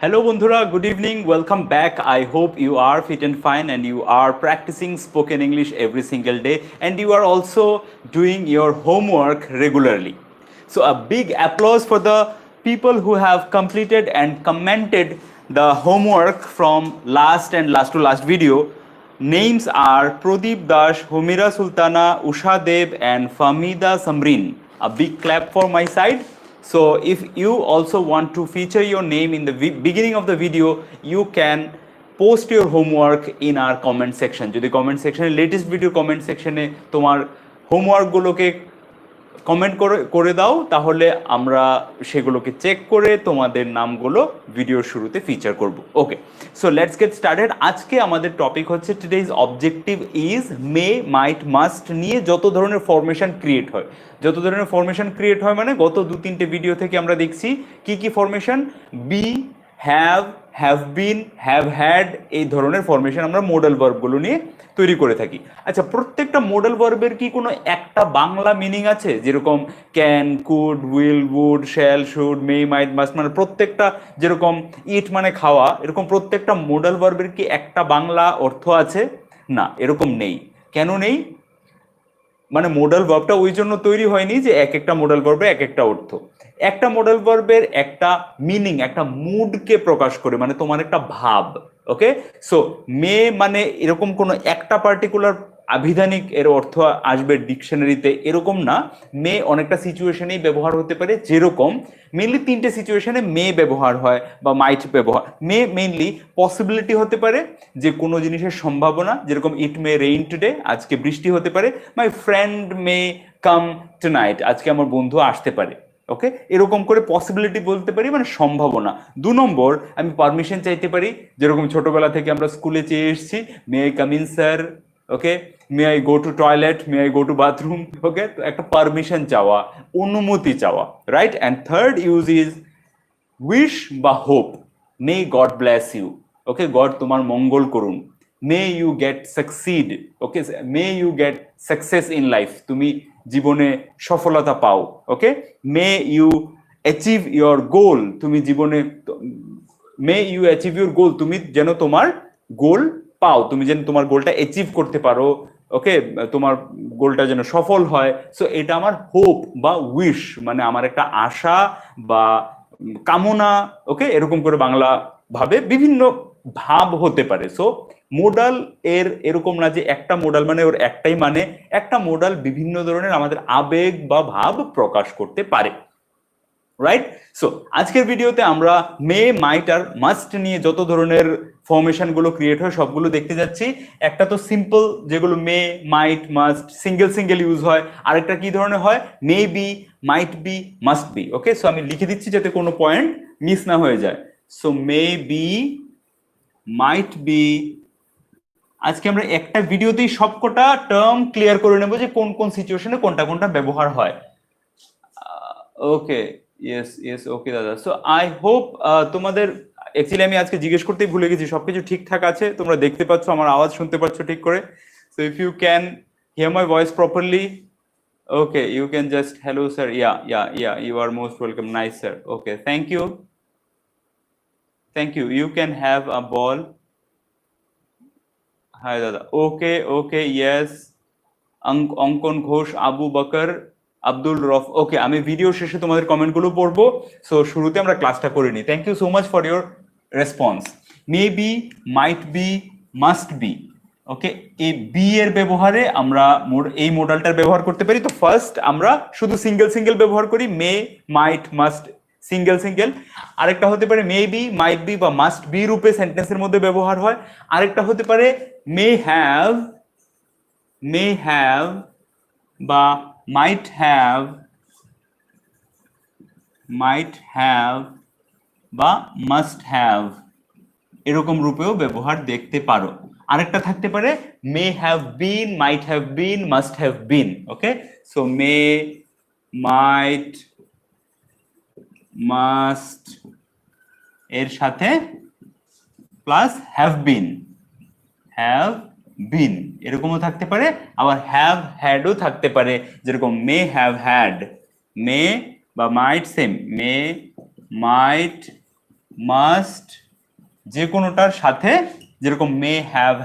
Hello Bundhura, good evening. Welcome back. I hope you are fit and fine and you are practicing spoken English every single day and you are also doing your homework regularly. So a big applause for the people who have completed and commented the homework from last to last video. Names are Pradeep Dash, Humira Sultana, Usha Deb and Famida Samrin. A big clap for my side. So if you also want to feature your name in the beginning of the video, you can post your homework in our comment section. যদি comment section latest video comment section এ তোমার homework গুলোকে comment করে দাও, তাহলে আমরা সেগুলোকে check করে তোমাদের নামগুলো ভিডিওর শুরুতে ফিচার করব। Okay, so let's get started. আজকে আমাদের টপিক হচ্ছে today's objective is may, might, must নিয়ে যত ধরনের ফরমেশন ক্রিয়েট হয়। যত ধরনের ফরমেশন ক্রিয়েট হয় মানে গত 2-3টে ভিডিও থেকে আমরা দেখছি কি কি formation, be, have been, have had, এই ধরনের ফরমেশন আমরা মডেল ভার্বগুলো নিয়ে তৈরি করে থাকি। আচ্ছা, প্রত্যেকটা মডেল ভার্বের কি কোনো একটা বাংলা মিনিং আছে? যেরকম can, could, will, would, shall, should, may, might, must, মানে প্রত্যেকটা, যেরকম ইট মানে খাওয়া, এরকম প্রত্যেকটা মডেল ভার্বের কি একটা বাংলা অর্থ আছে? না, এরকম নেই। কেন নেই? মানে মডেল ভার্বটা ওই জন্য তৈরি হয়নি যে এক একটা মডেল ভার্বে এক একটা অর্থ। একটা মডেল ভার্বের একটা মিনিং, একটা মুডকে প্রকাশ করে, মানে তোমার একটা ভাব। ওকে, সো মে মানে এরকম কোনো একটা পার্টিকুলার আবিধানিক এর অর্থ আসবে ডিকশনারিতে এরকম না। মে অনেকটা সিচুয়েশনেই ব্যবহার হতে পারে। যেরকম মেনলি 3টে সিচুয়েশনে মে ব্যবহার হয় বা মাইট ব্যবহার। মে মেনলি পসিবিলিটি হতে পারে, যে কোনো জিনিসের সম্ভাবনা, যেরকম ইট মে রেইন টুডে, আজকে বৃষ্টি হতে পারে। My friend May come tonight, আজকে আমার বন্ধু আসতে পারে। ওকে, এরকম করে পসিবিলিটি বলতে পারি, মানে সম্ভাবনা। 2 নম্বর, আমি পারমিশন চাইতে পারি, যেরকম ছোটবেলা থেকে আমরা স্কুলে চেয়ে এসেছি, may I come in sir, okay, may I go to toilet, may I go to bathroom. Okay, তো একটা পারমিশন চাওয়া, অনুমতি চাওয়া, right. And third use is wish বা hope, may God bless you, okay, God তোমার মঙ্গল করুন। May you get succeed, okay, may you get success in life, তুমি জীবনে সফলতা পাও। Okay, may you achieve your goal, তুমি জীবনে, may you achieve your goal, তুমি যেন তোমার গোল পাও, তুমি যেন তোমার গোলটা অ্যাচিভ করতে পারো। ওকে, তোমার গোলটা যেন সফল হয়। সো এটা আমার হোপ বা উইশ, মানে আমার একটা আশা বা কামনা। ওকে, এরকম করে বাংলা ভাবে বিভিন্ন ভাব হতে পারে। সো মোডাল এর এরকম না যে একটা মোডাল মানে ওর একটাই মানে, একটা মোডাল বিভিন্ন ধরনের আমাদের আবেগ বা ভাব প্রকাশ করতে পারে, রাইট। সো আজকের ভিডিওতে আমরা মে, মাইট আর মাস্ট নিয়ে যত ধরনের ফরমেশন গুলো ক্রিয়েট হয় সবগুলো দেখতে যাচ্ছি। একটা তো সিম্পল, যেগুলো মে, might, must single single use হয়। আরেকটা কি ধরনের হয়, মে be, might be, must be. Okay, so আমি লিখে দিচ্ছি যাতে কোনো পয়েন্ট মিস না হয়ে যায়। So may be, might B. আজকে আমরা একটা ভিডিওতেই সবকটা টার্ম ক্লিয়ার করে নেব যে কোন কোন সিচুয়েশনে কোনটা কোনটা ব্যবহার হয়। ওকে, ইয়েস ইয়েস, ওকে দাদা। সো আই হোপ তোমাদের, অ্যাকচুয়ালি আমি আজকে জিজ্ঞেস করতেই ভুলে গেছি, সবকিছু ঠিকঠাক আছে? তোমরা দেখতে পাচ্ছ, আমার আওয়াজ শুনতে পাচ্ছ ঠিক করে? So if you can hear my voice properly, okay, you can just hello sir, yeah you are most welcome, nice sir, okay, thank you, thank you, you can have a ball. Hi dada, okay okay, yes, অঙ্কন ঘোষ, আবু বকর, আব্দুল রফ। ওকে, আমি video শেষে তোমাদের কমেন্টগুলো পড়বো। So শুরুতে আমরা ক্লাসটা করে নিই। Thank you so much for your response. May be, might be, must be. Okay, এই বি এর ব্যবহারে আমরা এই মডেলটার ব্যবহার করতে পারি। তো ফার্স্ট আমরা শুধু সিঙ্গেল সিঙ্গেল ব্যবহার করি, মে, মাইট, মাস্ট, সিঙ্গেল সিঙ্গেল। আরেকটা হতে পারে মে বি, মাইট বি বা মাস্ট বি রূপে সেন্টেন্সের মধ্যে ব্যবহার হয়। আরেকটা হতে পারে মে হ্যাভ, বা might have বা must have, এরকম রূপেও ব্যবহার দেখতে পারো। আরেকটা থাকতে পারে may have been, might have been, must have been. Okay, so may, might, must এর সাথে প্লাস হ্যাভ বিন, এরকমও থাকতে পারে। আবার হ্যাভ হ্যাডও থাকতে পারে, যেরকম মে হ্যাভ হ্যাড, মে বা মাইট সেম, মে, মাইট মাস্ট যে কোনোটার সাথে, যেরকম মে হ্যাভ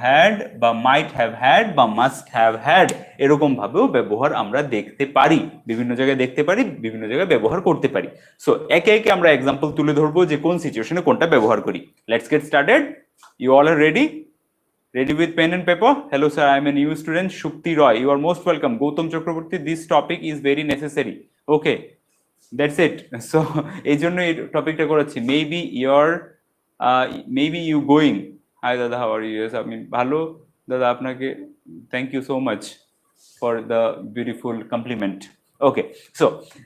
হ্যাড বা মাইট হ্যাভ হ্যাড বা মাস্ট হ্যাভ হ্যাড, এরকম ভাবেও ব্যবহার আমরা দেখতে পারি, বিভিন্ন জায়গায় দেখতে পারি, বিভিন্ন জায়গায় ব্যবহার করতে পারি। সো একে একে আমরা এক্সাম্পল তুলে ধরবো যে কোন সিচুয়েশনে কোনটা ব্যবহার করি। Let's get started. You all are ready? Ready with pen and paper? Hello sir, I am a new student, Shukti Roy. You are most welcome. Gautam Chakraborty, this topic is very necessary. Okay, that's it. So এই জন্য এই টপিকটা করাচ্ছি। Maybe you going. Hi দাদা, how are you? Yes, আমি ভালো দাদা, আপনাকে thank you so much for the beautiful compliment. Okay, so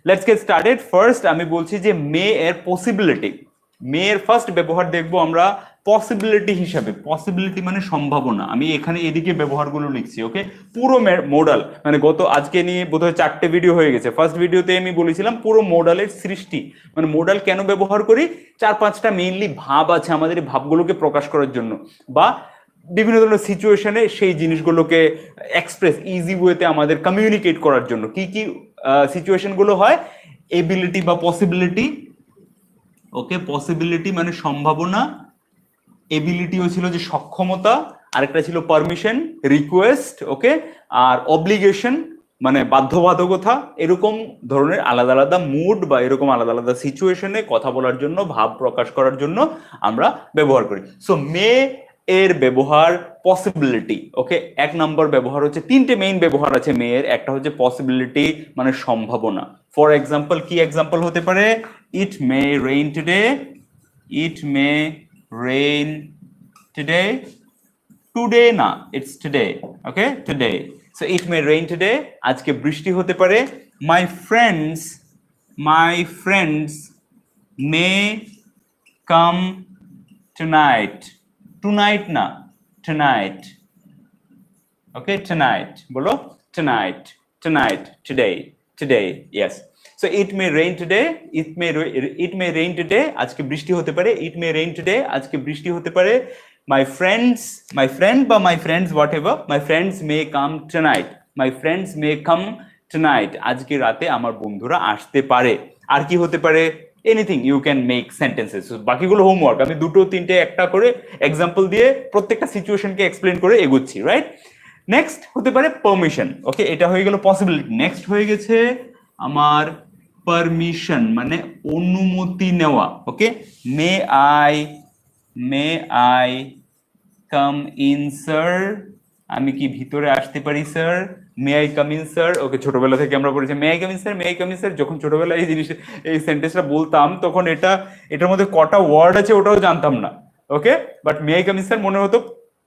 let's get started. First আমি বলছি যে মে এর পসিবিলিটি, মে এর ফার্স্ট ব্যবহার দেখবো আমরা পসিবিলিটি হিসাবে। পসিবিলিটি মানে সম্ভাবনা। আমি এখানে এদিকে ব্যবহারগুলো লিখছি। ওকে, পুরো মডাল মানে আজকে নিয়ে বোধহয় 4টে ভিডিও হয়ে গেছে। ফার্স্ট ভিডিওতে আমি বলেছিলাম পুরো মডালের সৃষ্টি, মানে মডাল কেন ব্যবহার করি, 4-5টা মেইনলি ভাব আছে আমাদের, এই ভাবগুলোকে প্রকাশ করার জন্য বা বিভিন্ন ধরনের সিচুয়েশনে সেই জিনিসগুলোকে এক্সপ্রেস ইজি ওয়েতে আমাদের কমিউনিকেট করার জন্য। কি কি সিচুয়েশন গুলো হয়? এবিলিটি বা পসিবিলিটি। ওকে, পসিবিলিটি মানে সম্ভাবনা, এবিলিটিও ছিল যে সক্ষমতা, আরেকটা ছিল পারমিশন, রিকোয়েস্ট। ওকে, আর অব্লিগেশন মানে বাধ্যবাধকতা। এরকম ধরনের আলাদা আলাদা মুড বা এরকম আলাদা আলাদা সিচুয়েশনে কথা বলার জন্য, ভাব প্রকাশ করার জন্য আমরা ব্যবহার করি। সো মে এর ব্যবহার পসিবিলিটি। ওকে, 1 নম্বর ব্যবহার হচ্ছে, 3টে মেইন ব্যবহার আছে মে এর। একটা হচ্ছে পসিবিলিটি মানে সম্ভাবনা। ফর এক্সাম্পল, কি এক্সাম্পল হতে পারে? ইট may rain today, it May rain today. Today না, it's today. Okay, today. So it may rain today. আজকে বৃষ্টি হতে পারে। My friends may come tonight. Tonight না, tonight. Okay, tonight. বলো tonight, today. Yes. So it may rain today. It may rain today. আজকে বৃষ্টি হতে পারে। It may rain today. আজকে বৃষ্টি হতে পারে। My friends, my friends, whatever. My friends may come tonight. My friends may come tonight. আজকে রাতে আমার বন্ধুরা আসতে পারে। আর কি হতে পারে? Anything you can make sentences. So বাকিগুলো হোমওয়ার্ক। আমি 2-3টে একটা করে এক্সাম্পল দিয়ে প্রত্যেকটা সিচুয়েশনকে এক্সপ্লেন করে এগোচ্ছি, রাইট? নেক্সট হতে পারে পারমিশন। ওকে, এটা হয়ে গেল পসিবিলিটি। নেক্সট হয়ে গেছে আমার পারমিশন মানে অনুমতি নেওয়া। Okay, may I come in sir, আমি কি ভিতরে আসতে পারি sir? May I come in sir. Okay, ছোটবেলা থেকে আমরা পড়েছি may I come in sir, may I come in sir. যখন ছোটবেলায় এই সেন্টেন্সটা বলতাম তখন এটার মধ্যে কটা ওয়ার্ড আছে ওটাও জানতাম না। Okay, but may I come in sir মনে হতো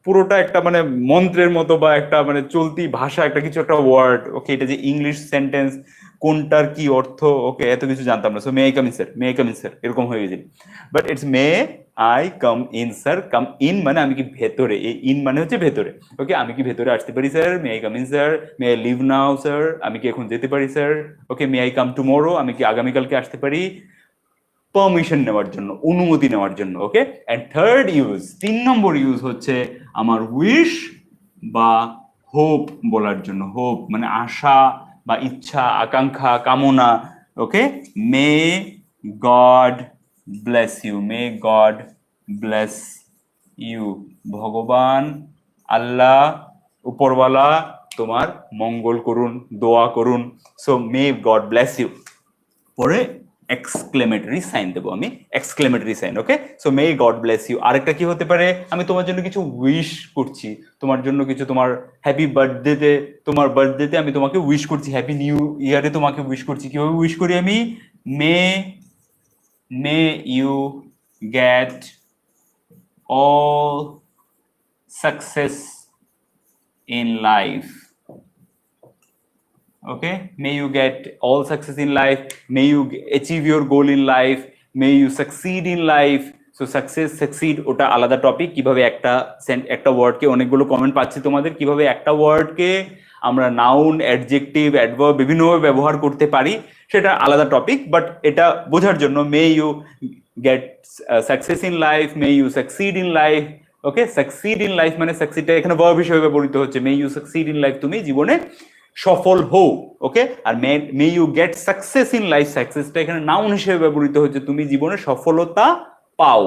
পুরোটা একটা মানে মন্ত্রের মতো বা একটা মানে চলতি ভাষা, একটা কিছু একটা ওয়ার্ড। ওকে, এটা যে ইংলিশ সেন্টেন্স, কোনটার কি অর্থ, ওকে, এত কিছু জানতাম না। So may I come in sir, may I come in sir এরকম হয়ে গেছিল। But it's may I come in sir. Come in মানে আমি কি ভেতরে, এই ইন মানে হচ্ছে ভেতরে। ওকে, আমি কি ভেতরে আসতে পারি sir? May I come in sir. May I leave now sir, আমি কি এখন যেতে পারি sir? Okay, may I come tomorrow, আমি কি আগামীকালকে আসতে পারি? পারমিশন নেওয়ার জন্য, অনুমতি নেওয়ার জন্য। ওকে, এন্ড থার্ড ইউজ, 3 নম্বর ইউজ হচ্ছে আমার উইশ বা হোপ বলার জন্য। হোপ মানে আশা বা ইচ্ছা, আকাঙ্ক্ষা, কামনা। Okay, may God bless you, may God bless you, ভগবান আল্লাহ উপরওয়ালা তোমার মঙ্গল করুন, দোয়া করুন। So may God bless you. পরে এক্সক্লেমেটরি সাইন দেবো আমি, exclamatory sign. Okay, so may God bless you. আরেকটা কি হতে পারে? আমি তোমার জন্য কিছু উইশ করছি, তোমার জন্য কিছু, তোমার হ্যাপি বার্থডেতে, তোমার বার্থডেতে আমি তোমাকে উইশ করছি, হ্যাপি নিউ ইয়ারে তোমাকে উইশ করছি। কিভাবে উইশ করি আমি? May you get all success in life. Okay, may you get all success in life, may you achieve your goal in life, may you succeed in life. So success, succeed ওটা আলাদা topic. কিভাবে একটা ওয়ার্ডকে, অনেকগুলো comment পাচ্ছি তোমাদের, কিভাবে একটা ওয়ার্ডকে আমরা নাউন, অ্যাডজেক্টিভ, অ্যাডভার্ব বিভিন্নভাবে ব্যবহার করতে পারি সেটা আলাদা টপিক। বাট এটা বোঝার জন্য may you get success in life, may you succeed in life. Okay, succeed in life মানে সাকসিডটা এখানে ভার্ব হিসেবে ব্যবহৃত হচ্ছে। May you succeed in life, তুমি জীবনে সফল হও, ওকে। আর may you get success in life, সাকসেসটা এখানে নাউন হিসেবে ব্যবহৃত হচ্ছে, তুমি জীবনে সফলতা পাও,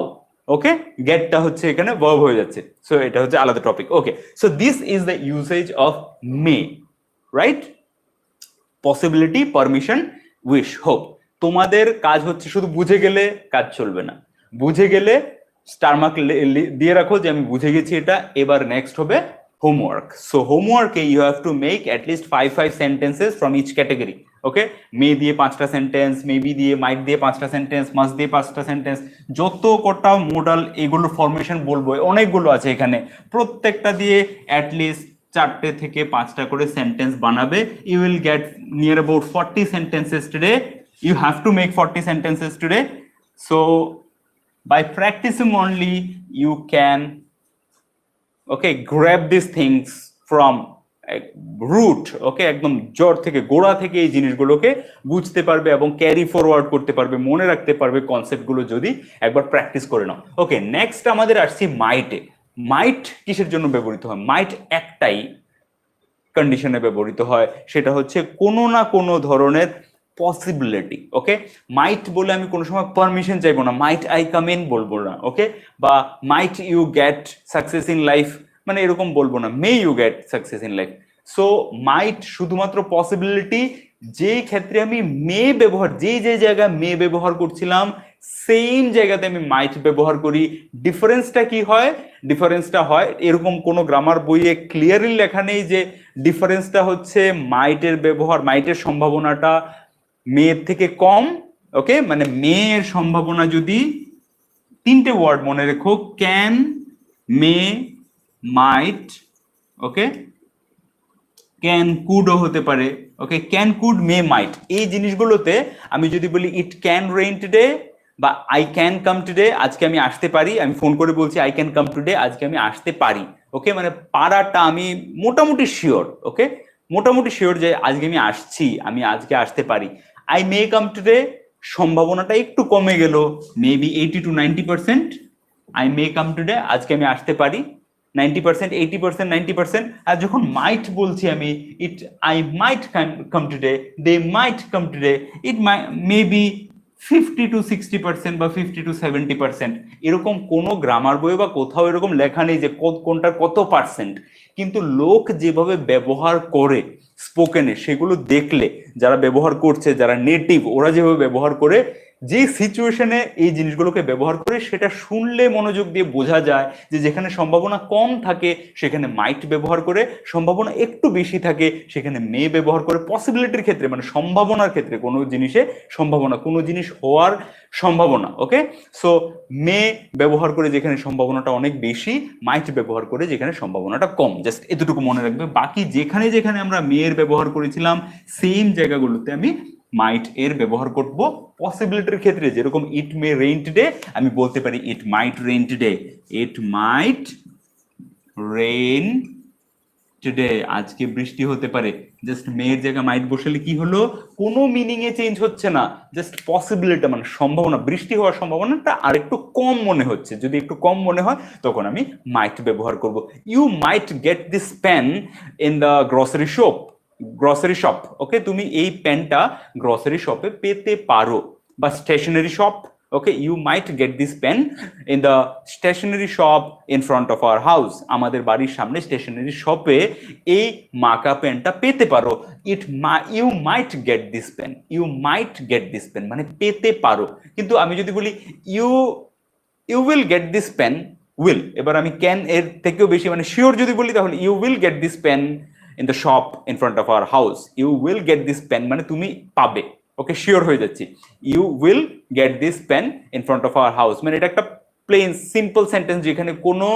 ওকে। গেটটা হচ্ছে এখানে ভার্ব হয়ে যাচ্ছে, সো এটা হচ্ছে আলাদা topic, okay. So this is the usage of May, right? Possibility, permission, wish, hope. তোমাদের কাজ হচ্ছে শুধু বুঝে গেলে কাজ চলবে না, বুঝে গেলে স্টার মার্ক দিয়ে রাখো যে আমি বুঝে গেছি এটা। এবার নেক্সট হবে হোমওয়ার্ক। সো হোমওয়ার্কে you have to make at least 5 sentences from each category, okay. May দিয়ে 5টা সেন্টেন্স, মেবি দিয়ে, মাইট দিয়ে 5টা সেন্টেন্স, মাস্ট দিয়ে 5টা সেন্টেন্স, যত কটা মোডাল এগুলোর ফরমেশন বলবো অনেকগুলো আছে এখানে, প্রত্যেকটা দিয়ে অ্যাটলিস্ট 4টে থেকে 5টা করে সেন্টেন্স বানাবে। You will get near about 40 sentences today. You have to make 40 sentences today. So by practicing only you can, okay, grab these things from root, okay, একদম জড় থেকে, গোড়া থেকে এই জিনিসগুলোকে বুঝতে পারবে এবং ক্যারি ফরওয়ার্ড করতে পারবে, মনে রাখতে পারবে কনসেপ্টগুলো যদি একবার প্র্যাকটিস করে নাও, ওকে। নেক্সট আমাদের আসছি মাইটে। মাইট কিসের জন্য ব্যবহৃত হয়? মাইট একটাই কন্ডিশনে ব্যবহৃত হয়, সেটা হচ্ছে কোনো না কোনো ধরনের পসিবিলিটি, ওকে। মাইট বলে আমি কোনো সময় পারমিশন চাইবো না, মাইট আই কাম ইন বলবো না, ওকে। বা might you get success in life, মানে এরকম বলবো না, may you get success in life. So might শুধুমাত্র পসিবিলিটি, যে ক্ষেত্রে আমি মে ব্যবহার, যে জায়গায় মে ব্যবহার করছিলাম সেম জায়গাতে আমি মাইট ব্যবহার করি। ডিফারেন্সটা কি হয়? ডিফারেন্সটা হয় এরকম, কোনো গ্রামার বইয়ে ক্লিয়ারলি লেখা নেই যে ডিফারেন্সটা হচ্ছে মাইটের ব্যবহার, মাইটের সম্ভাবনাটা মেয়ের থেকে কম, ওকে। মানে মেয়ের সম্ভাবনা যদি 3টে ওয়ার্ড মনে রেখো, can, May, mite, okay. Can, কুডও হতে পারে, ওকে। ক্যান, কুড, মে, মাইট, এই জিনিসগুলোতে আমি যদি বলি ইট ক্যান রেইন টুডে বা আই ক্যান কাম টুডে, আজকে আমি আসতে পারি, আমি ফোন করে বলছি আই ক্যান কাম টুডে, আজকে আমি আসতে পারি, ওকে। মানে পারাটা আমি মোটামুটি শিওর, ওকে, মোটামুটি শিওর যে আজকে আমি আসছি, আমি আজকে আসতে পারি। আই মে কাম টুডে, সম্ভাবনাটা একটু কমে গেল, maybe 80 to 90%। I may come today, আজকে আমি আসতে পারি 90%, 80%, 90%। আর যখন মাইট বলছি আমি, it I might come today, they might come today, it may be 50 to 60% বা 50 to 70%। এরকম কোনো গ্রামার বই বা কোথাও এরকম লেখা নেই যে কোনটার কত পার্সেন্ট, কিন্তু লোক যেভাবে ব্যবহার করে স্পোকেনে, সেগুলো দেখলে, যারা ব্যবহার করছে, যারা নেটিভ, ওরা যেভাবে ব্যবহার করে, যে সিচুয়েশনে এই জিনিসগুলোকে ব্যবহার করে, সেটা শুনলে মনোযোগ দিয়ে বোঝা যায় যে যেখানে সম্ভাবনা কম থাকে সেখানে মাইট ব্যবহার করে, সম্ভাবনা একটু বেশি থাকে সেখানে মে ব্যবহার করে। পসিবিলিটির ক্ষেত্রে, মানে সম্ভাবনার ক্ষেত্রে, কোনো জিনিসে সম্ভাবনা, কোনো জিনিস হওয়ার সম্ভাবনা, ওকে। সো মে ব্যবহার করে যেখানে সম্ভাবনাটা অনেক বেশি, মাইট ব্যবহার করে যেখানে সম্ভাবনাটা কম। জাস্ট এতটুকু মনে রাখবে। বাকি যেখানে যেখানে আমরা মেয়ের ব্যবহার করেছিলাম সেম জায়গাগুলোতে আমি মাইট এর ব্যবহার করব। পসিবিলিটির ক্ষেত্রে যেরকম ইট মে রেইন টুডে, আমি বলতে পারি ইট মাইট rain today, it mite rain today, আজকে বৃষ্টি হতে পারে। জাস্ট মেয়ের জায়গায় মাইট বসালে কি হলো? কোনো মিনিং এ চেঞ্জ হচ্ছে না, জাস্ট পসিবিলিটি, মানে সম্ভাবনা, বৃষ্টি হওয়ার সম্ভাবনাটা আর একটু কম মনে হচ্ছে। যদি একটু কম মনে হয় তখন আমি মাইট ব্যবহার করব। You might get this pen in the grocery shop, grocery shop, okay. তুমি এই পেনটা গ্রসারি শপে পেতে পারো, বা stationery shop, okay. You might get this pen in the stationery shop in front of our house, আমাদের বাড়ির সামনে স্টেশনারি শপে এই মাকা পেনটা পেতে পারো। You might get this pen, you might get this pen মানে পেতে পারো। কিন্তু আমি যদি বলি you you will get this pen, will, এবার আমি ক্যান এর থেকেও বেশি, মানে শিওর যদি বলি তাহলে you will get this pen in the shop in front of our house, you will get this pen মানে তুমি পাবে, ওকে, শিওর হয়ে যাচ্ছি। You will get this pen in front of our house, মানে এটা একটা প্লেন সিম্পল সেন্টেন্স যেখানে কোনো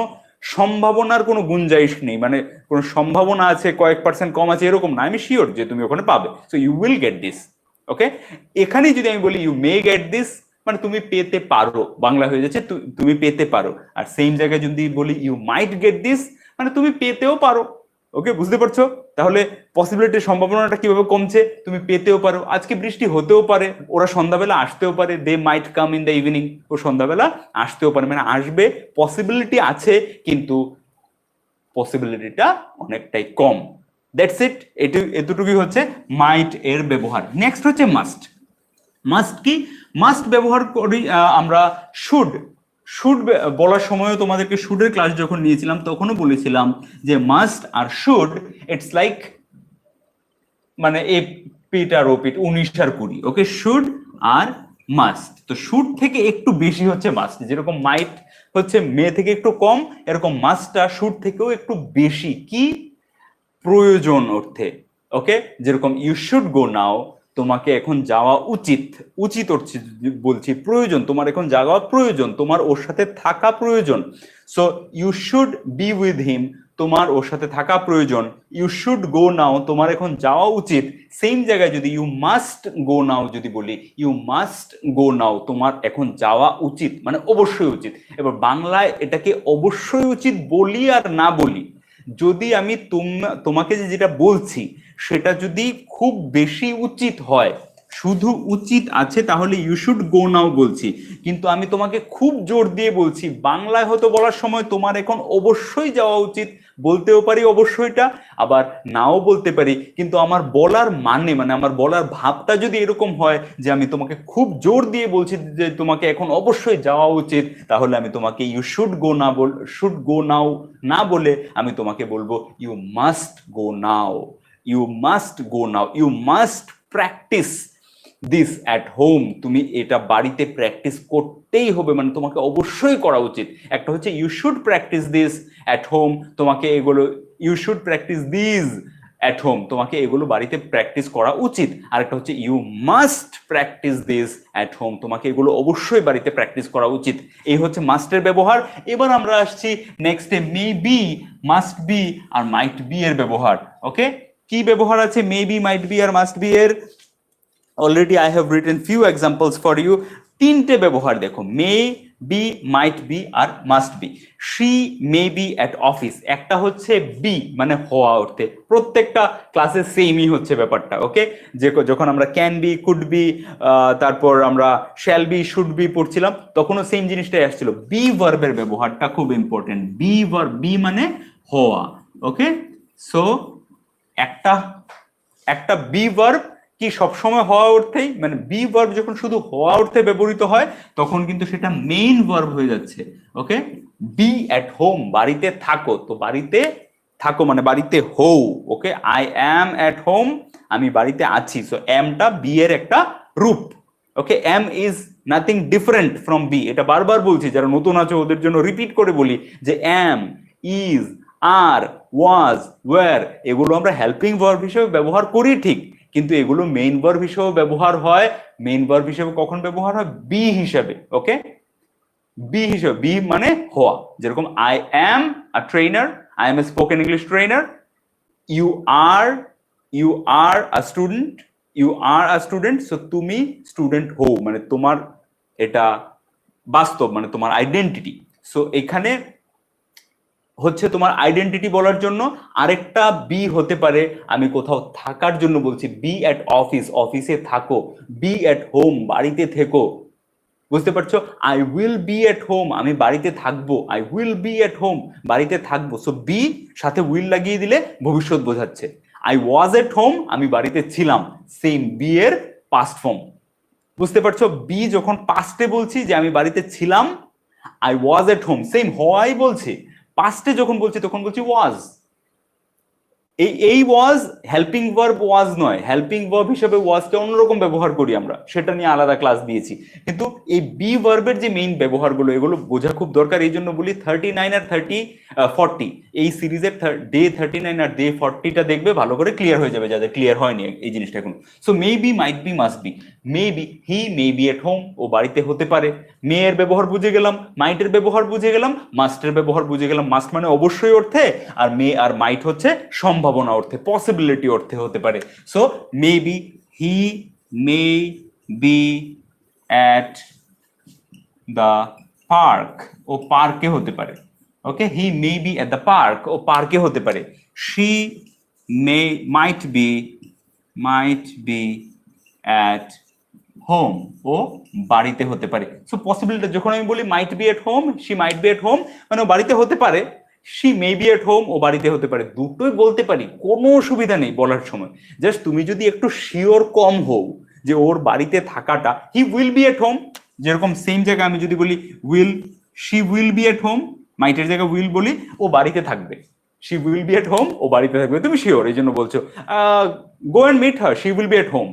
সম্ভাবনার কোনো গুঞ্জাইশ নেই, মানে কোনো সম্ভাবনা আছে কয়েক পার্সেন্ট কম আছে এরকম না, আমি শিওর যে তুমি ওখানে পাবে। So you will get this, okay. এখানেই যদি আমি বলি ইউ মে গেট দিস, মানে তুমি পেতে পারো, বাংলা হয়ে যাচ্ছে তুমি পেতে পারো। আর সেম জায়গায় যদি বলি ইউ মাইট গেট দিস, মানে তুমি পেতেও পারো, ওকে। বুঝতে পারছো? তাহলে পসিবিলিটির সম্ভাবনাটা কিভাবে কমছে, তুমি পেতেও পারো, আজকে বৃষ্টি হতেও পারে, ওরা সন্ধ্যাবেলা আসতেও পারে, দে might come in the evening, ও সন্ধ্যাবেলা আসতেও পারে, মানে আসবে, পসিবিলিটি আছে কিন্তু পসিবিলিটিটা অনেকটাই কম। That's it. এতটুকুই হচ্ছে মাইট এর ব্যবহার। নেক্সট হচ্ছে মাস্ট। মাস্ট কি? মাস্ট ব্যবহার করি আমরা শুড। শুড বলার সময়ও তোমাদেরকে শুডের ক্লাস যখন নিয়েছিলাম তখনও বলেছিলাম যে মাস্ট আর শুড ইটস লাইক মানে এ পিট আর ও পিট, 19 আর 20। ওকে, শুড আর মাস্ট। তো শুড থেকে একটু বেশি হচ্ছে মাস্ট। যেরকম মাইট হচ্ছে মে থেকে একটু কম, এরকম মাস্টটা শুড থেকেও একটু বেশি। কি? প্রয়োজন অর্থে। ওকে, যেরকম ইউ শুড গো নাও, তোমাকে এখন যাওয়া উচিত। উচিত অর্থে বলছি, প্রয়োজন, তোমার এখন যাওয়া প্রয়োজন, তোমার ওর সাথে থাকা প্রয়োজন। So you should be with him, তোমার ওর সাথে থাকা প্রয়োজন। ইউ শুড গো নাও, তোমার এখন যাওয়া উচিত। সেম জায়গায় যদি ইউ মাস্ট গো নাও যদি বলি, ইউ মাস্ট গো নাও, তোমার এখন যাওয়া উচিত, মানে অবশ্যই উচিত। এবার বাংলায় এটাকে অবশ্যই উচিত বলি আর না বলি, যদি আমি তোমাকে যেটা বলছি সেটা যদি খুব বেশি উচিত হয়, শুধু উচিত আছে, তাহলে ইউ শুড গো নাও বলছি। কিন্তু আমি তোমাকে খুব জোর দিয়ে বলছি, বাংলায় হয়তো বলার সময় তোমার এখন অবশ্যই যাওয়া উচিত, বলতেও পারি অবশ্যইটা, আবার নাও বলতে পারি। কিন্তু আমার বলার মানে আমার বলার ভাবটা যদি এরকম হয় যে আমি তোমাকে খুব জোর দিয়ে বলছি যে তোমাকে এখন অবশ্যই যাওয়া উচিত, তাহলে আমি তোমাকে ইউ শুড গো না শুড গো নাও না বলে আমি তোমাকে বলবো you must go now. You must go now, you must practice this at home, তুমি এটা বাড়িতে প্র্যাকটিস করতেই হবে, মানে তোমাকে অবশ্যই করা উচিত। একটা হচ্ছে you should practice this at home, তোমাকে এগুলো you should practice this at home, তোমাকে এগুলো বাড়িতে প্র্যাকটিস করা উচিত। আর একটা হচ্ছে you must practice this at home, তোমাকে এগুলো অবশ্যই বাড়িতে প্র্যাকটিস করা উচিত। এই হচ্ছে মাস্টের ব্যবহার। এবার আমরা আসছি নেক্সটে মে বি, মাস্ট বি আর মাইট বি এর ব্যবহার। ওকে, কি ব্যবহার আছে মে বি, মাইট বি আর মাস্ট বি এর? Already I have written few examples for you. তিনটে ব্যবহার দেখো, মে বি, মাইট বি আর must be. She may be at office, একটা হচ্ছে বি মানে হওয়া অর্থে, প্রত্যেকটা ক্লাসে সেমই হচ্ছে ব্যাপারটা। ওকে, যে যখন আমরা ক্যান বি, কুড বি, তারপর আমরা শ্যাল বি, শুড বি পড়ছিলাম, তখনও সেম জিনিসটাই আসছিল। বি ভার্বের ব্যবহারটা খুব ইম্পর্টেন্ট। বি ভার্ব, বি মানে হওয়া। ওকে, সো একটা একটা বি ভার্ব কি সবসময় হওয়া অর্থেই, মানে বি ভার্ব যখন শুধু হওয়া অর্থে ব্যবহৃত হয় তখন কিন্তু সেটা মেইন ভার্ব হয়ে যাচ্ছে। ওকে, বি অ্যাট হোম, বাড়িতে থাকো, তো বাড়িতে থাকো মানে বাড়িতে হও। Okay, I am at home, আমি বাড়িতে আছি। সো অ্যামটা বি এর একটা রূপ। Okay, am is nothing different from be, এটা বারবার বলছি, যারা নতুন আছে ওদের জন্য রিপিট করে বলি যে অ্যাম, ইজ, আর, ওয়াজ, ওয়ার, এগুলো আমরা হেল্পিং ভার্ব হিসেবে ব্যবহার করি ঠিক, কিন্তু এগুলো মেইন ভার্ব হিসেবে ব্যবহার হয়। মেইন ভার্ব হিসেবে কখন ব্যবহার হয়? বি হিসেবে। ওকে, বি হিসেবে, বি মানে হওয়া। যেরকম I am a trainer, I am a spoken English trainer. You are, you are a student, you are a student. So তুমি স্টুডেন্ট হও, মানে তোমার এটা বাস্তব, মানে তোমার আইডেন্টিটি। সো এখানে হচ্ছে তোমার আইডেন্টিটি বলার জন্য আরেকটা বি হতে পারে, আমি কোথাও থাকার জন্য বলছি, বি অ্যাট অফিস, অফিসে থাকো। বি অ্যাট হোম, বাড়িতে থেকো। বুঝতে পারছো? I will be at home, আমি বাড়িতে থাকবো। I will be at home, বাড়িতে থাকবো। সো বি সাথে উইল লাগিয়ে দিলে ভবিষ্যৎ বোঝাচ্ছে। আই ওয়াজ এট হোম, আমি বাড়িতে ছিলাম, সেম বি এর পাস্ট ফর্ম। বুঝতে পারছো? বি যখন পাস্টে বলছি যে আমি বাড়িতে ছিলাম, I was at home, same হওয়াই বলছি। পাস্টে যখন বলছি তখন বলছি ওয়াজ। এই ওয়াজ হেল্পিং ভার্ব ওয়াজ নয়, হেল্পিং ভার্ব হিসেবে ওয়াজকে অন্যরকম ব্যবহার করি আমরা, সেটা নিয়ে আলাদা ক্লাস দিয়েছি। কিন্তু এই বি ভার্বের যে মেইন ব্যবহারগুলো, এগুলো বোঝা খুব দরকার। এই জন্য বলি 39 আর 40 এই সিরিজের ডে 39 আর ডে 40টা দেখবে, ভালো করে ক্লিয়ার হয়ে যাবে যাদের ক্লিয়ার হয়নি এই জিনিসটা এখন। So may be, might be, must be. May be, he may be at home, ও বাড়িতে হতে পারে। মে এর ব্যবহার বুঝে গেলাম, মাইটের ব্যবহার বুঝে গেলাম, মাস্টের ব্যবহার বুঝে গেলাম। মাস্ট মানে অবশ্যই অর্থে, আর মে আর মাইট হচ্ছে সম্ভাবনা অর্থে, পসিবিলিটি অর্থে হতে পারে। So may be, he may be at the park, ও পার্কে হতে পারে। Okay, he may be at the park, ও পার্কে হতে পারে। She may might be at home, ও বাড়িতে হতে পারে। সো পসিবিলিটি যখন আমি বলি might be at home, she might be at home, মানে ও বাড়িতে হতে পারে, she may be at home, ও বাড়িতে হতে পারে, দুটোই বলতে পারি, কোনো অসুবিধা নেই বলার সময়। জাস্ট তুমি যদি একটু শিওর কম হও যে ওর বাড়িতে থাকাটা, he will be at home, যেরকম সেম জায়গায় আমি যদি বলি will, she will be at home, মাইটের জায়গায় উইল বলি, ও বাড়িতে থাকবে, she will be at home, ও বাড়িতে থাকবে, তুমি শিওর, এই জন্য বলছো go and meet her, she will be at home,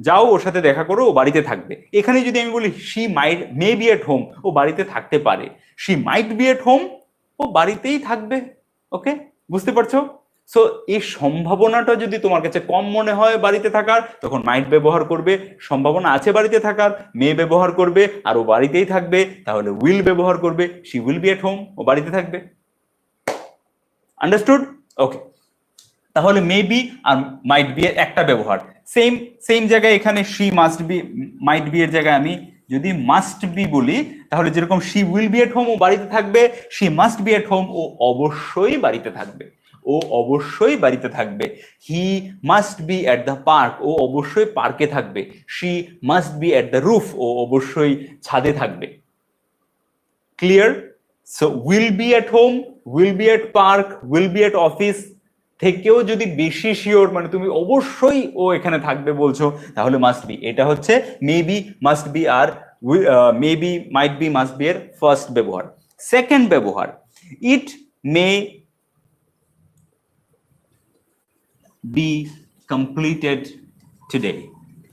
যাও ওর সাথে দেখা করো, ও বাড়িতে থাকবে। এখানে যদি আমি বলি she might may be at home, ও বাড়িতে থাকতে পারে, she might be at home, ও বাড়িতেই থাকবে। ওকে, বুঝতে পারছো? সো এই সম্ভাবনাটা যদি তোমার কাছে কম মনে হয় বাড়িতে থাকার, তখন মাইট ব্যবহার করবে। সম্ভাবনা আছে বাড়িতে থাকার, মে ব্যবহার করবে, আর ও বাড়িতেই থাকবে, তাহলে উইল ব্যবহার করবে, she will be at home, ও বাড়িতে থাকবে। আন্ডারস্টুড? ওকে, তাহলে মে বি আর মাইট বি এর একটা ব্যবহার। সেম সেম জায়গায় এখানে she must be, might be এর জায়গায় আমি যদি মাস্ট বি বলি, তাহলে যেরকম she will be at home, ও বাড়িতে থাকবে, she must be at home, ও অবশ্যই বাড়িতে থাকবে, ও অবশ্যই বাড়িতে থাকবে। He must be at the park, ও অবশ্যই পার্কে থাকবে। She must be at the roof, ও অবশ্যই ছাদে থাকবে। Clear? So will be at home, will be at park, will be at office থেকেও যদি বেশি শিওর, মানে তুমি অবশ্যই ও এখানে থাকবে বলছো, তাহলে মাস্ট বি। এটা হচ্ছে মেবি, মাস্ট বি আর maybe, might be, must be এর ফার্স্ট ব্যবহার। সেকেন্ড ব্যবহার, it May be completed today.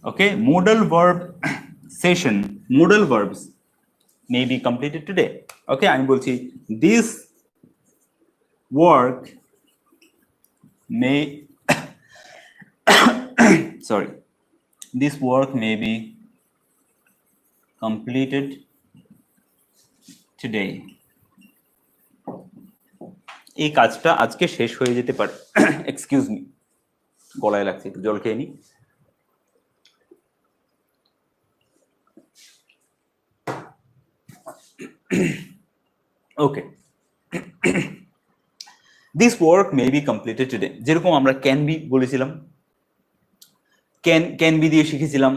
Okay, modal verb session, modal verbs may be completed today. Okay, আমি বলছি this work may sorry, this work may be completed today. এই কাজটা আজকে শেষ হয়ে যেতে পারে। এক্সকিউজ মি, গলায় লাগছে, একটু জল খেয়ে নি। Okay, this work may be completed today, যেরকম আমরা ক্যান বি বলেছিলাম, ক্যান বি দিয়ে শিখেছিলাম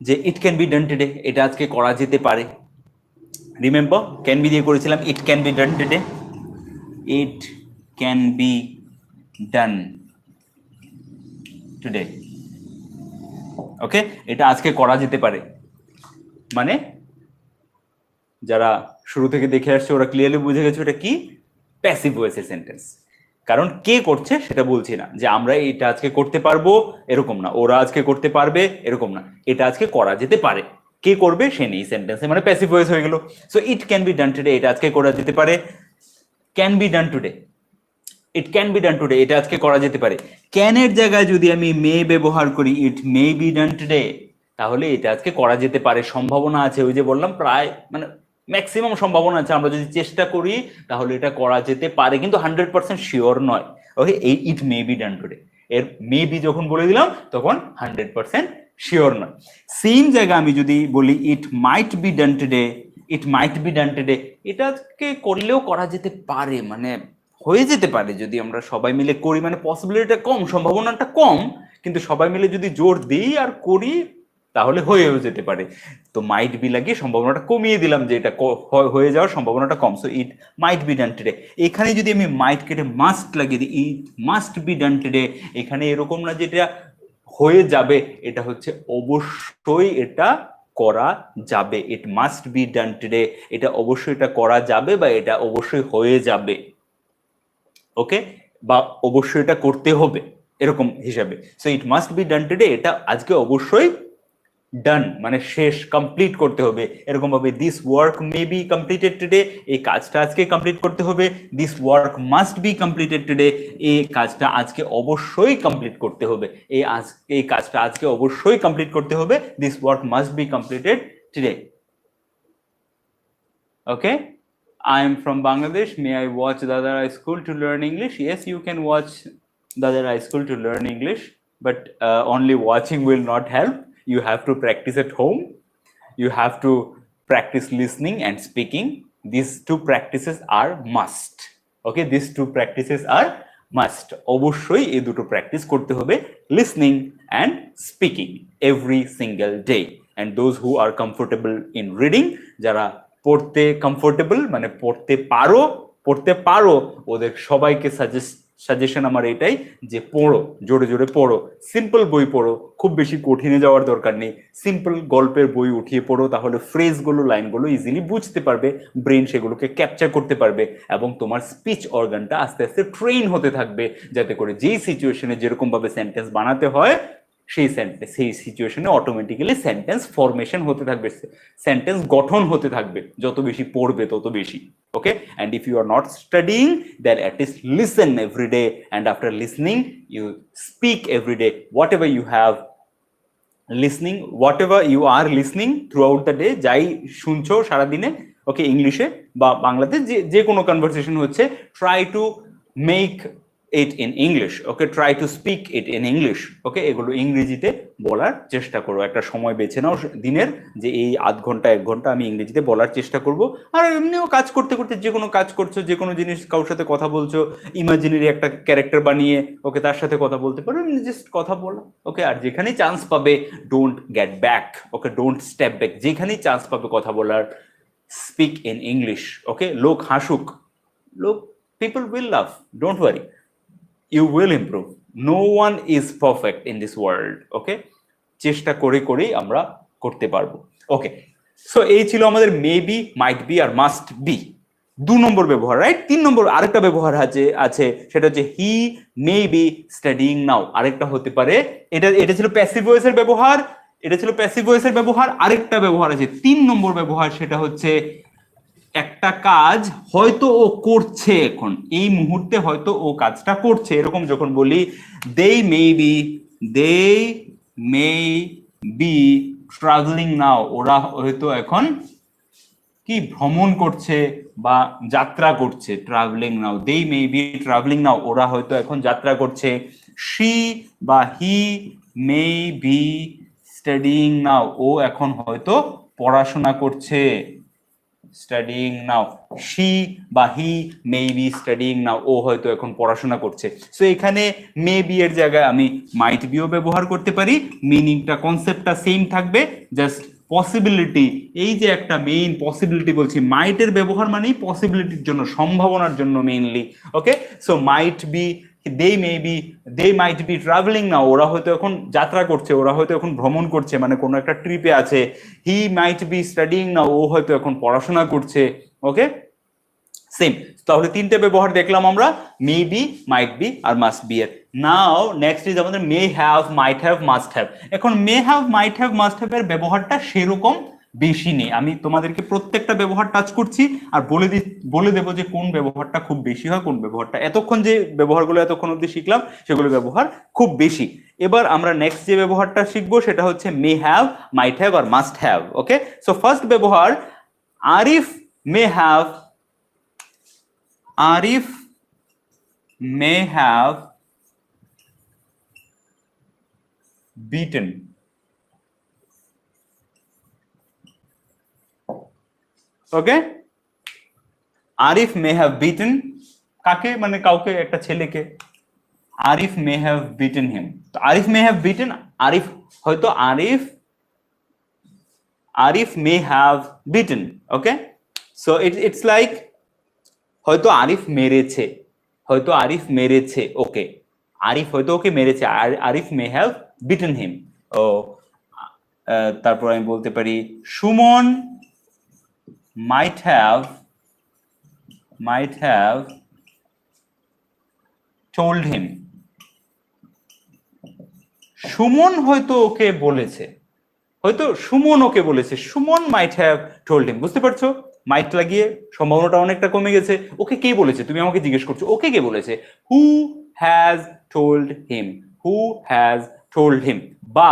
যে it can be done today, এটা আজকে করা যেতে পারে। রিমেম্বার, ক্যান বি দিয়ে করেছিলাম it can be done today, it can be done today. Okay, এটা আজকে করা যেতে পারে, মানে যারা শুরু থেকে দেখে আসছে ওরা ক্লিয়ারলি বুঝে গেছে এটা কি, প্যাসিভ ভয়েসের সেন্টেন্স। কারণ কে করছে সেটা বলছি না, যে আমরা এটা আজকে করতে পারবো এরকম না, ওরা আজকে করতে পারবে এরকম না, এটা আজকে করা যেতে পারে, কে করবে সে নেই সেন্টেন্সে, মানে প্যাসিভ ভয়েস হয়ে গেল। So it can be done today, এটা আজকে করা যেতে পারে। Can be done today, it can be done today, এটা আজকে করা যেতে পারে। ক্যানের জায়গায় যদি আমি মে ব্যবহার করি, ইট মে বি ডান টুডে, তাহলে এটা আজকে করা যেতে পারে, সম্ভাবনা আছে। ওই যে বললাম প্রায়, মানে ম্যাক্সিমাম সম্ভাবনা আছে, আমরা যদি চেষ্টা করি তাহলে এটা করা যেতে পারে, কিন্তু 100% শিওর নয়। ওকে, এই ইট মে বি ডান টুডে, এর মে বি যখন বলে দিলাম তখন 100% শিওর নয়। সেম জায়গা আমি যদি বলি it might be done today, it might be done today, এটাকে করলেও করা যেতে পারে, মানে হয়ে যেতে পারে যদি আমরা সবাই মিলে করি, মানে পসিবিলিটিটা কম, সম্ভাবনাটা কম, কিন্তু সবাই মিলে যদি জোর দিই আর করি তাহলে হয়েও যেতে পারে। তো মাইট বি লাগিয়ে সম্ভাবনাটা কমিয়ে দিলাম, যে এটা হয়ে যাওয়ার সম্ভাবনাটা কম। So it might be done today. এখানে যদি আমি মাইট কেটে মাস্ট লাগিয়ে দিই, it must be done today, এখানে এরকম না যেটা হয়ে যাবে, এটা হচ্ছে অবশ্যই এটা করা যাবে। ইট মাস্ট বি ডান টুডে, এটা অবশ্যই এটা করা যাবে, বা এটা অবশ্যই হয়ে যাবে। ওকে, বা অবশ্যই এটা করতে হবে এরকম হিসাবে। So it must be done today, এটা আজকে অবশ্যই ডান, মানে শেষ, কমপ্লিট করতে হবে, এরকম ভাবে। This work may be completed today, এই কাজটা আজকে কমপ্লিট করতে হবে। This work must be completed today, এই কাজটা আজকে অবশ্যই কমপ্লিট করতে হবে, এই কাজটা আজকে অবশ্যই কমপ্লিট করতে হবে। This work must be completed today. Okay, I am from Bangladesh. May I watch Dadara School to learn English? Yes, you can watch Dadara School to learn English, but only watching will not help. You have to practice at home. You have to practice listening and speaking. These two practices are must. Okay, these two practices are must. অবশ্যই এই দুটো practice করতে হবে, listening and speaking every single day. And those who are comfortable in reading, যারা পড়তে comfortable, মানে পড়তে পারো, পড়তে পারো ওদের সবাইকে সাজেশন আমার এটাই যে পড়ো, জোরে জোরে পড়ো, সিম্পল বই পড়ো, খুব বেশি কঠিনে যাওয়ার দরকার নেই, সিম্পল গল্পের বই উঠিয়ে পড়ো, তাহলে ফ্রেজগুলো লাইনগুলো ইজিলি বুঝতে পারবে, ব্রেন সেগুলোকে ক্যাপচার করতে পারবে এবং তোমার স্পিচ অর্গানটা আস্তে আস্তে ট্রেন হতে থাকবে, যাতে করে যেই সিচুয়েশনে যেরকম ভাবে সেন্টেন্স বানাতে হয় সেই সিচুয়েশনে অটোমেটিক্যালি সেন্টেন্স ফরমেশন হতে থাকবে, সেন্টেন্স গঠন হতে থাকবে, যত বেশি পড়বে তত বেশি। ওকে, and if you are not studying, then at least listen every day, and after listening you speak every day, whatever you have listening, whatever you are listening throughout the day, যাই শুনছো সারা দিনে, ওকে, ইংলিশে বা বাংলাতে যে কোনো কনভারসেশন হচ্ছে, try to make it in English, okay, try to speak it in English, okay, এগুলো ইংরেজিতে বলার চেষ্টা করো, একটা সময় বেছে নাও দিনের, যে এই আধ ঘন্টা 1 ঘন্টা আমি ইংরেজিতে বলার চেষ্টা করব। আর এমনিও কাজ করতে করতে যে কোনো কাজ করছো, যে কোনো জিনিস কারোর সাথে কথা বলছো, ইমাজিনারি একটা ক্যারেক্টার বানিয়ে ওকে তার সাথে কথা বলতে পারো, জাস্ট কথা বলো, ওকে। আর যেখানেই চান্স পাবে don't get back, okay, don't step back, যেখানেই চান্স পাবে কথা বলার স্পিক ইন ইংলিশ, ওকে। লোক হাসুক, লোক, people will laugh, don't worry, you will improve, no one is perfect in this world, okay, চেষ্টা করে করেই আমরা করতে পারবো, ওকে। সো এই ছিল আমাদের মেবি, মাইট বি আর মাস্ট বি 2 নম্বর ব্যবহার, রাইট। 3 নম্বর আরেকটা ব্যবহার আছে সেটা হচ্ছে হি মে বি স্টাডিং নাও, আরেকটা হতে পারে, এটা ছিল প্যাসিভ ভয়েসের ব্যবহার, আরেকটা ব্যবহার আছে 3 নম্বর ব্যবহার, সেটা হচ্ছে একটা কাজ হয়তো ও করছে, এখন এই মুহূর্তে হয়তো ও কাজটা করছে, এরকম যখন বলি দে মে বি ট্রাভেলিং নাও, ওরা হয়তো এখন কি ভ্রমণ করছে বা যাত্রা করছে, travelling now, they may be travelling now, ওরা হয়তো এখন যাত্রা করছে। শি বা হি মে বি স্টাডিং নাও, ও এখন হয়তো পড়াশোনা করছে, স্টাডিং নাও। শি বা হি মে বি স্টাডিং নাও, ও হয়তো এখন পড়াশোনা করছে। সো এখানে মে বি এর জায়গায় আমি মাইট বিও ব্যবহার করতে পারি, মিনিংটা কনসেপ্টটা সেম থাকবে, জাস্ট পসিবিলিটি, এই যে একটা মেইন পসিবিলিটি বলছি, মাইটের ব্যবহার মানেই পসিবিলিটির জন্য, সম্ভাবনার জন্য mainly, okay. So might be, they might be travelling now, ওরা হয়তো এখন যাত্রা করছে, ওরা হয়তো এখন ভ্রমণ করছে, মানে কোনো একটা ট্রিপে আছে। হি মাইট বি স্টাডিং নাও, ও হয়তো এখন পড়াশোনা করছে, ওকে, সেম। তাহলে 3টে ব্যবহার দেখলাম আমরা, মে বি, মাইট বি আর মাস্ট বি এর। নাও নেক্সট ইজ আমাদের may have, might have, must have. এখন may have, might have, must have এর ব্যবহারটা সেরকম বেশি নেই, আমি তোমাদেরকে প্রত্যেকটা ব্যবহার টাচ করছি আর বলে দেবো যে কোন ব্যবহারটা খুব বেশি হয়, কোন ব্যবহারটা, এতক্ষণ যে ব্যবহারগুলো এতক্ষণ অব্দি শিখলাম সেগুলো ব্যবহার খুব বেশি। এবার আমরা নেক্সট যে ব্যবহারটা শিখবো সেটা হচ্ছে মে হ্যাভ, মাইট হ্যাভ আর must have, okay. So first ব্যবহার, Arif may have, Arif may have beaten, okay, Arif may have beaten কাকে, মানে কাউকে, একটা ছেলেকে, Arif may have beaten him, তো Arif may have beaten, Arif হয়তো, Arif may have beaten, okay, so it's like হয়তো আরিফ মেরেছে, ওকে, আরিফ হয়তো ওকে মেরেছে, আরিফ মে হ্যাভ বিটেন হিম। ও তারপর আমি বলতে পারি Suman might have told him, Suman হয়তো ওকে বলেছে, সুমন মাইট হ্যাভ টোল্ড হিম, বুঝতে পারছো? মাইট লাগিয়ে সম্ভাবনাটা অনেকটা কমে গেছে। ওকে কে বলেছে, তুমি আমাকে জিজ্ঞেস করছো ওকে কে বলেছে, হু হ্যাজ টোল্ড হিম, বা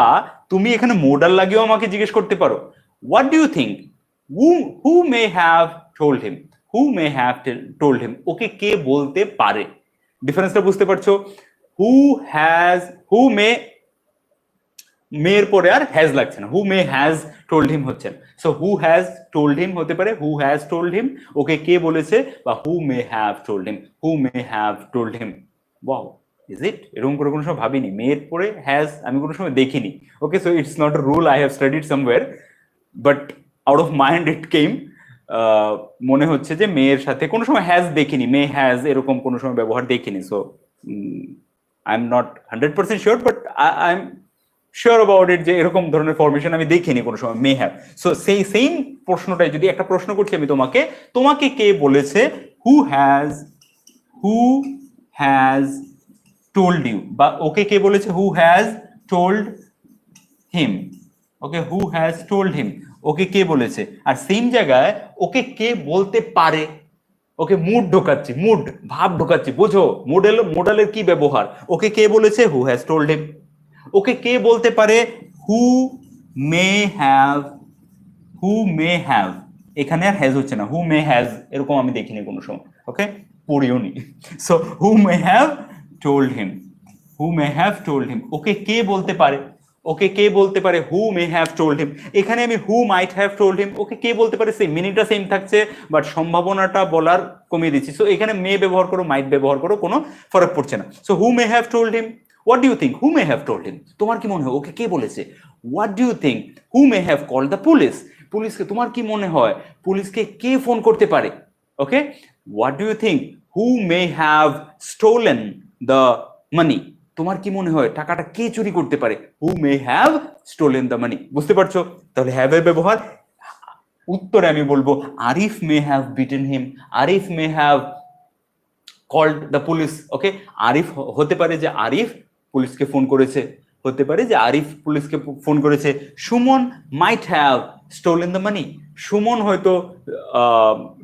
তুমি এখানে মোডাল লাগিয়েও আমাকে জিজ্ঞেস করতে পারো, what do you think, who may have told him, ওকে কে বলতে পারে, ডিফারেন্সটা বুঝতে পারছো? হু মে, মেয়ের পরে আর হ্যাজ লাগছে না, হু মে হ্যাজ টোল্ড হিম হচ্ছে না, সো হু হ্যাজ টোল্ড হিম হতে পারে, হু হ্যাজ টোল্ড হিম, ওকে কে বলেছে, বা who may have told him, wow, is it? এরকম করে কোনো সময় ভাবিনি, মেয়ের পরে হ্যাজ আমি কোনো সময় দেখিনি, okay. So it's not a rule, I have studied somewhere, but out of mind it came, মনে হচ্ছে যে মেয়ের সাথে কোনো সময় হ্যাজ দেখিনি, মে হ্যাজ এরকম কোনো সময় ব্যবহার দেখিনি। So I am not 100% sure, but I am sure about it যে এরকম ধরনের ফরমেশন আমি দেখিনি কোনো সময় মে হ্যাভ। সো সেই সেম প্রশ্নটাই যদি একটা প্রশ্ন করছি আমি তোমাকে, তোমাকে কে বলেছে হু হ্যাজ টোল্ড ইউ, বা ওকে কে বলেছে who has told him. Okay, who has told him, ওকে কে বলেছে। আর সেম জায়গায় ওকে কে বলতে পারে, ওকে মুড ঢোকাচ্ছি, মুড ভাব ঢোকাচ্ছি, বোঝো মোডালের কি ব্যবহার। ওকে কে বলেছে হু হ্যাজ টোল্ড হিম। ওকে কে বলতে পারে who may have, who may have, এখানে আর হ্যাজ হচ্ছে না, হু মে হ্যাজ এরকম আমি দেখিনি কোনো সময়। ওকে, পড়িও নি। So who may have told him, who may have told him, ওকে কে বলতে পারে, ওকে কে বলতে পারে হু মে হ্যাভ টোল্ড হিম। এখানে আমি হু মাইট হ্যাভ টোল্ড হিম, ওকে কে বলতে পারে, সেম মিনিংটা সেম থাকছে, বাট সম্ভাবনাটা বলার কমিয়ে দিচ্ছি। সো এখানে মে ব্যবহার করো মাইট ব্যবহার করো, কোনো ফরক পড়ছে না। So who may have told him, what do you think who may have told him, তোমার কি মনে হয় ওকে কে বলেছে। What do you think who may have called the police, পুলিশকে তোমার কি মনে হয় পুলিশকে কে ফোন করতে পারে। Okay, what do you think who may have stolen the money, তোমার কি মনে হয় টাকাটা কে চুরি করতে পারে, who may have stolen the money. বুঝতে পারছো তাহলে হ্যাভ এর ব্যবহার। উত্তরে আমি বলবো Arif may have beaten him, Arif may have called the police. Okay, Arif হতে পারে যে আরিফ পুলিশকে ফোন করেছে, হতে পারে যে আরিফ পুলিশকে ফোন করেছে। Suman might have stolen the money, Suman হয়তো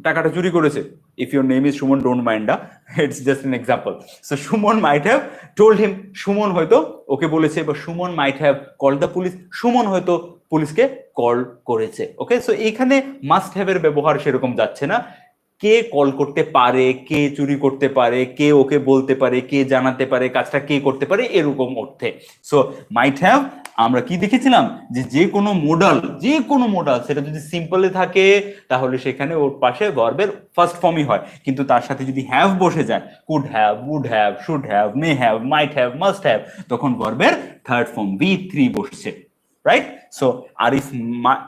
টাকাটা চুরি করেছে। If your name is Suman, don't mind, it's just an example. So Suman might have told him, Suman হয়তো ওকে বলেছে, বা Suman might have called the police, Suman হয়তো পুলিশকে কল করেছে। ওকে, সো এখানে মাস্ট হ্যাভ এর ব্যবহার সেরকম যাচ্ছে না। কে কল করতে পারে, কে চুরি করতে পারে, কে ওকে বলতে পারে, কে জানাতে পারে, কাজটা কে করতে পারে, এরকম অর্থে। সো মাইট হ্যাভ আমরা কি দেখেছিলাম যে যে কোনো মোডাল সেটা যদি সিম্পলে থাকে তাহলে সেখানে ওর পাশে ভার্বের ফার্স্ট ফর্মই হয়, কিন্তু তার সাথে যদি হ্যাভ বসে যায়, could have, would have, should have, may have, might have, must have, তখন ভার্বের থার্ড ফর্ম V3 বসছে। Right? So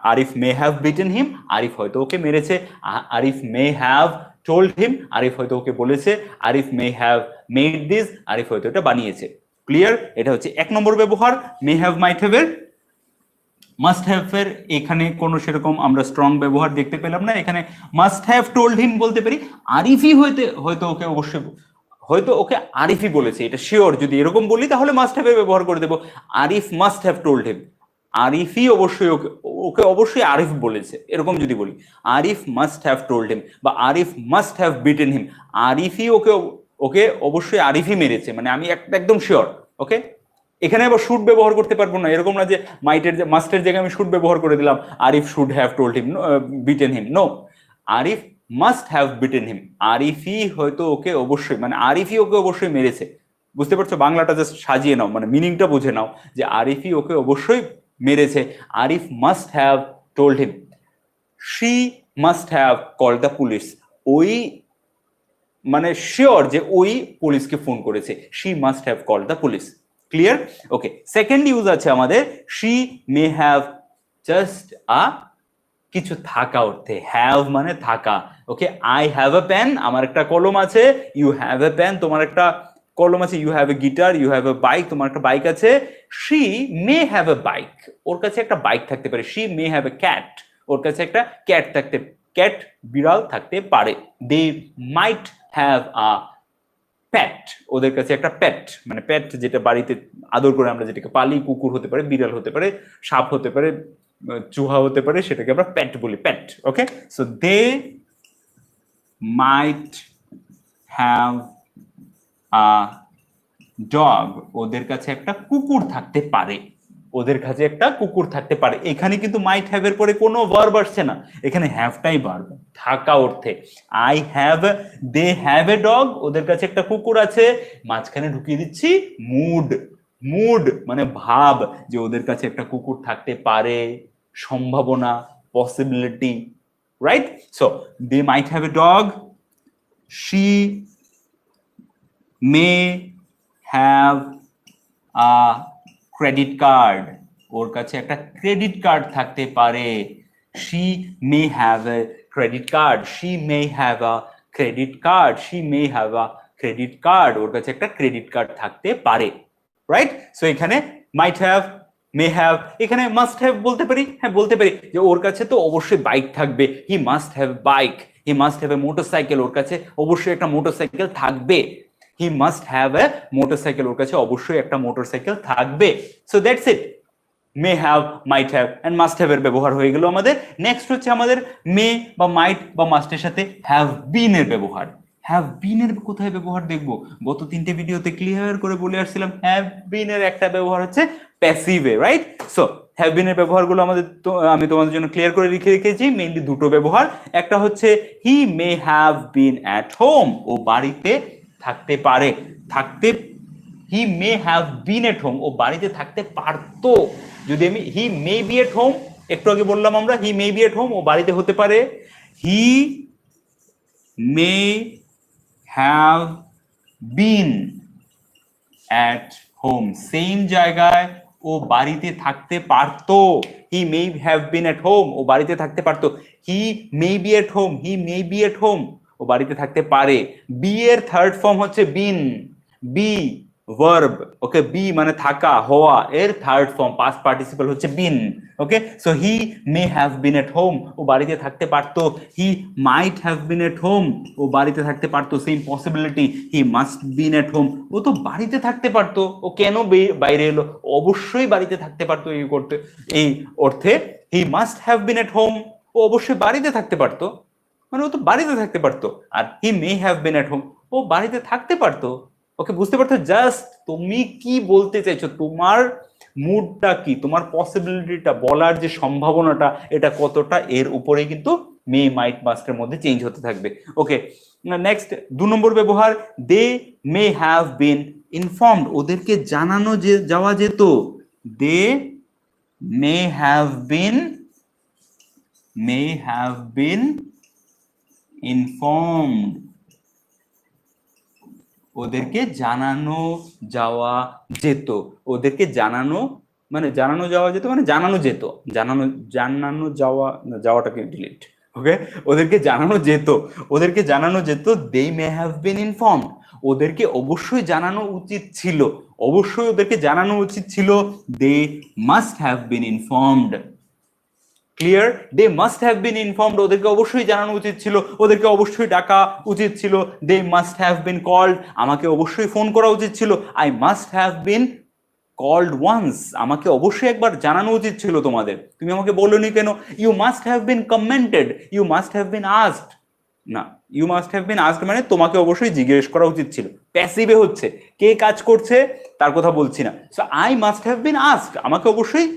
Arif may have beaten him, Arif হয়তো ওকে মেরেছে। Arif may have told him, Arif হয়তো ওকে বলেছে। Arif may have made this, Arif হয়তো এটা বানিয়েছে। ক্লিয়ার? এটা হচ্ছে এক নম্বর ব্যবহার মে হ্যাভ মাইট হ্যাভ এর। মাস্ট হ্যাভ এর এখানে কোনো সেরকম আমরা স্ট্রং ব্যবহার দেখতে পেলাম না। এখানে মাস্ট হ্যাভ টোল্ড হিম বলতে পারি আরিফই হয়তো ওকে অবশ্যই, হয়তো ওকে আরিফই বলেছে, এটা শিওর। যদি এরকম বলি তাহলে মাস্ট হ্যাভ ব্যবহার করে দেবো, Arif must have told him, আরিফই অবশ্যই ওকে অবশ্যই আরিফ বলেছে, এরকম যদি বলি Arif must have told him, বা Arif must have beaten him, আরিফই ওকে অবশ্যই আরিফই মেরেছে, মানে আমি একদম শিওর। ওকে, এখানে আবার শুড ব্যবহার করতে পারবো না, এরকম না যে মাস্টের জায়গায় আমি শুড ব্যবহার করে দিলাম, Arif should have told him, beaten him. No, Arif must have beaten him, আরিফই হয়তো ওকে অবশ্যই, মানে আরিফই ওকে অবশ্যই মেরেছে। বুঝতে পারছো? বাংলাটা জাস্ট সাজিয়ে নাও, মানে মিনিংটা বুঝে নাও যে আরিফই ওকে অবশ্যই মেরেছে। Arif must have told him, she must have called the police, ওই মানে শিওর যে ওই পুলিশকে ফোন করেছে, she must have called the police. Clear? Okay, second use আছে আমাদের she may have just a, কিছু থাকা অর্থে, হ্যাভ মানে থাকা। Okay, I have a pen, আমার একটা কলম আছে। ইউ হ্যাভ এ পেন, তোমার একটা কলম আছে। You have a guitar, you have a bike, তোমার একটা বাইক আছে। She may have a bike, ওর কাছে একটা বাইক থাকতে পারে। She may have a cat, ওর কাছে একটা ক্যাট বিড়াল থাকতে পারে। দে মাইট হ্যাভ আ প্যাট, ওদের কাছে একটা প্যাট, মানে প্যাট যেটা বাড়িতে আদর করে আমরা যেটাকে পালি, কুকুর হতে পারে, বিড়াল হতে পারে, সাপ হতে পারে, চুহা হতে পারে, সেটাকে আমরা প্যাট বলি, pet. Okay, so they might have a dog, ওদের কাছে একটা কুকুর থাকতে পারে, ওদের কাছে একটা কুকুর থাকতে পারে। এখানে কিন্তু মাইট হ্যাভ এর পরে কোনো ভার্ব আসছে না, এখানে হ্যাভটাই ভার্ব, থাকা অর্থে। I have, they have a dog, ওদের কাছে একটা কুকুর আছে, মাঝখানে ঢুকিয়ে দিচ্ছি মুড। মুড মানে ভাব, যে ওদের কাছে একটা কুকুর থাকতে পারে, সম্ভাবনা, possibility. Right? So they might have a dog, she may have a credit card, ওর কাছে একটা ক্রেডিট কার্ড থাকতে পারে। she may have a credit card, she may have a credit card, she may have a credit card, ওর কাছে একটা credit card থাকতে পারে, right? So এখানে might have, may have, এখানে must have বলতে পারি, হ্যাঁ বলতে পারি যে ওর কাছে তো অবশ্যই বাইক থাকবে, he must have bike, he must have a motorcycle, ওর কাছে অবশ্যই একটা মোটরসাইকেল থাকবে, he must have a motorcycle, ওর কাছে অবশ্যই একটা মোটরসাইকেল থাকবে। So that's it, may have, might have and must have এর ব্যবহার হয়ে গেল আমাদের। নেক্সট হচ্ছে আমাদের মে বা মাইট বা মাস্টের সাথে হ্যাভ বিন এর ব্যবহার। হ্যাভ বিন এর কোথায় ব্যবহার দেখবো? গত 3টে ভিডিওতে ক্লিয়ার করে বলে আসছিলাম হ্যাভ বিন এর একটা ব্যবহার হচ্ছে প্যাসিভে, রাইট? সো হ্যাভ বিন এর ব্যবহারগুলো আমাদের আমি তোমাদের জন্য ক্লিয়ার করে লিখে রেখেছি। মেইনলি দুটো ব্যবহার, একটা হচ্ছে he may have been at home, ও বাড়িতে থাকতে পারে, থাকতে, হি may have been at home, ও বাড়িতে থাকতে পারতো। যদি আমি হি মে বি এট হোম, একটু আগে বললাম আমরা হি মে বি এট হোম, ও বাড়িতে হতে পারে, he may have been at home, same জায়গায় ও বাড়িতে থাকতে পারতো, he may have been at home, ও বাড়িতে থাকতে পারতো, he may be at home, he may be at home, ও বাড়িতে থাকতে পারে। বি এর থার্ড ফর্ম হচ্ছে been, be verb, okay, be মানে থাকা, হওয়া, এর থার্ড ফর্ম পাস্ট পার্টিসিপল হচ্ছে been, okay. So he may have been at home, ও বাড়িতে থাকতে পারতো, হি মাইট হ্যাভ বিন এট হোম, ও বাড়িতে থাকতে পারতো, same possibility, he must been at home, ও তো বাড়িতে থাকতে পারতো, ও কেন বাইরে এলো? অবশ্যই বাড়িতে থাকতে পারতো, এই করতে, এই অর্থে he must have been at home, ও অবশ্যই বাড়িতে থাকতে পারতো, মানে ও তো বাড়িতে থাকতে পারতো। আর হি may have been at home, ও বাড়িতে থাকতে পারতো, ওকে, বুঝতে পারছো? জাস্ট তুমি কি বলতে চাইছো, তোমার মুডটা কি, তোমার পসিবিলিটিটা, বলার যে সম্ভাবনাটা এটা কতটা, এর উপরে কিন্তু মে মাইট মাস্টের মধ্যে চেঞ্জ হতে থাকবে, ওকে। নেক্সট 2 নম্বর ব্যবহার, দে মে হ্যাভ বিন ইনফর্মড, ওদেরকে জানানো যে যাওয়া যেত, they may have been informed, ওদেরকে জানানো যাওয়া যেত, ওদেরকে জানানো মানে জানানো যাওয়া যেত মানে জানানো যেত, জানানো যাওয়া, যাওয়াটাকে ডিলিট, ওকে, ওদেরকে জানানো যেত, ওদেরকে জানানো যেত, they may have been informed, ওদেরকে অবশ্যই জানানো উচিত ছিল, অবশ্যই ওদেরকে জানানো উচিত ছিল, they must have been informed, clear? They must have been informed, ওদেরকে অবশ্যই জানানো উচিত ছিল, ওদেরকে অবশ্যই ডাকা উচিত ছিল, they must have been called, আমাকে অবশ্যই ফোন করা উচিত ছিল, I must have been called once, আমাকে অবশ্যই একবার জানানো উচিত ছিল তোমাদের, তুমি আমাকে বলোনি কেন? You must have been commented, you must have been asked, না, you must have been asked মানে তোমাকে অবশ্যই জিজ্ঞেস করা উচিত ছিল, প্যাসিভে হচ্ছে, কে কাজ করছে তার কথা বলছি না। So I must have been asked, আমাকে অবশ্যই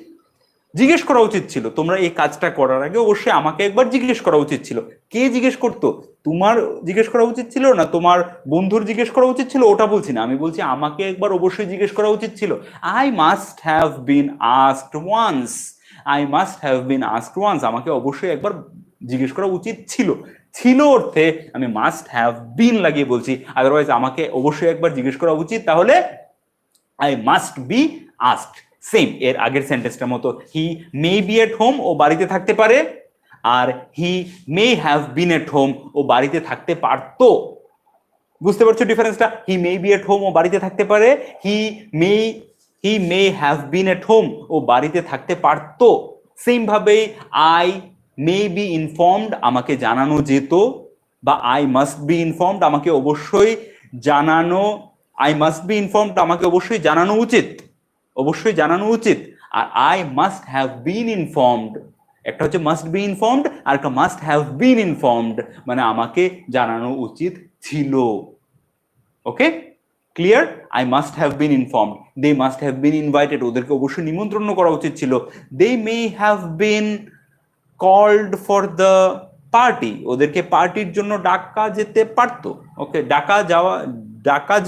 জিজ্ঞেস করা উচিত ছিল, তোমরা এই কাজটা করার আগে অবশ্যই আমাকে একবার জিজ্ঞেস করা উচিত ছিল। কে জিজ্ঞেস করতো? তোমার জিজ্ঞেস করা উচিত ছিল না তোমার বন্ধুর জিজ্ঞেস করা উচিত ছিল, ওটা বলছি না, আমি বলছি আমাকে একবার অবশ্যই জিজ্ঞেস করা উচিত ছিল। I must have been asked once, I must have been asked once, আমাকে অবশ্যই একবার জিজ্ঞেস করা উচিত ছিল, ছিল অর্থে আমি মাস্ট হ্যাভ বিন লাগিয়ে বলছি, আদারওয়াইজ আমাকে অবশ্যই একবার জিজ্ঞেস করা উচিত, তাহলে I must be asked, same এর আগের সেন্টেন্সটার মতো, হি মে বি এট হোম, ও বাড়িতে থাকতে পারে, আর হি may have been at home, ও বাড়িতে থাকতে পারতো, বুঝতে পারছো ডিফারেন্সটা? হি মে বি এট হোম, ও বাড়িতে থাকতে পারে, he may have been at home, ও বাড়িতে থাকতে পারতো। সেম ভাবে আই মে বি ইনফর্মড, আমাকে জানানো যেত, বা আই মাস্ট বি ইনফর্মড, আমাকে অবশ্যই জানানো, আই মাস্ট বি ইনফর্মড, আমাকে অবশ্যই জানানো উচিত, অবশ্যই জানানো উচিত। আর I must have been informed, একটা হচ্ছে মাস্ট বি ইনফর্মড আর একটা মাস্ট হ্যাভ বিন ইনফর্মড, মানে আমাকে জানানো উচিত ছিল, okay, clear? I must have been informed, they must have been invited, ওদেরকে অবশ্যই নিমন্ত্রণ করা উচিত ছিল, they may have been called for the party, ওদেরকে পার্টির জন্য ডাকা যেতে পারতো, ওকে, ডাকা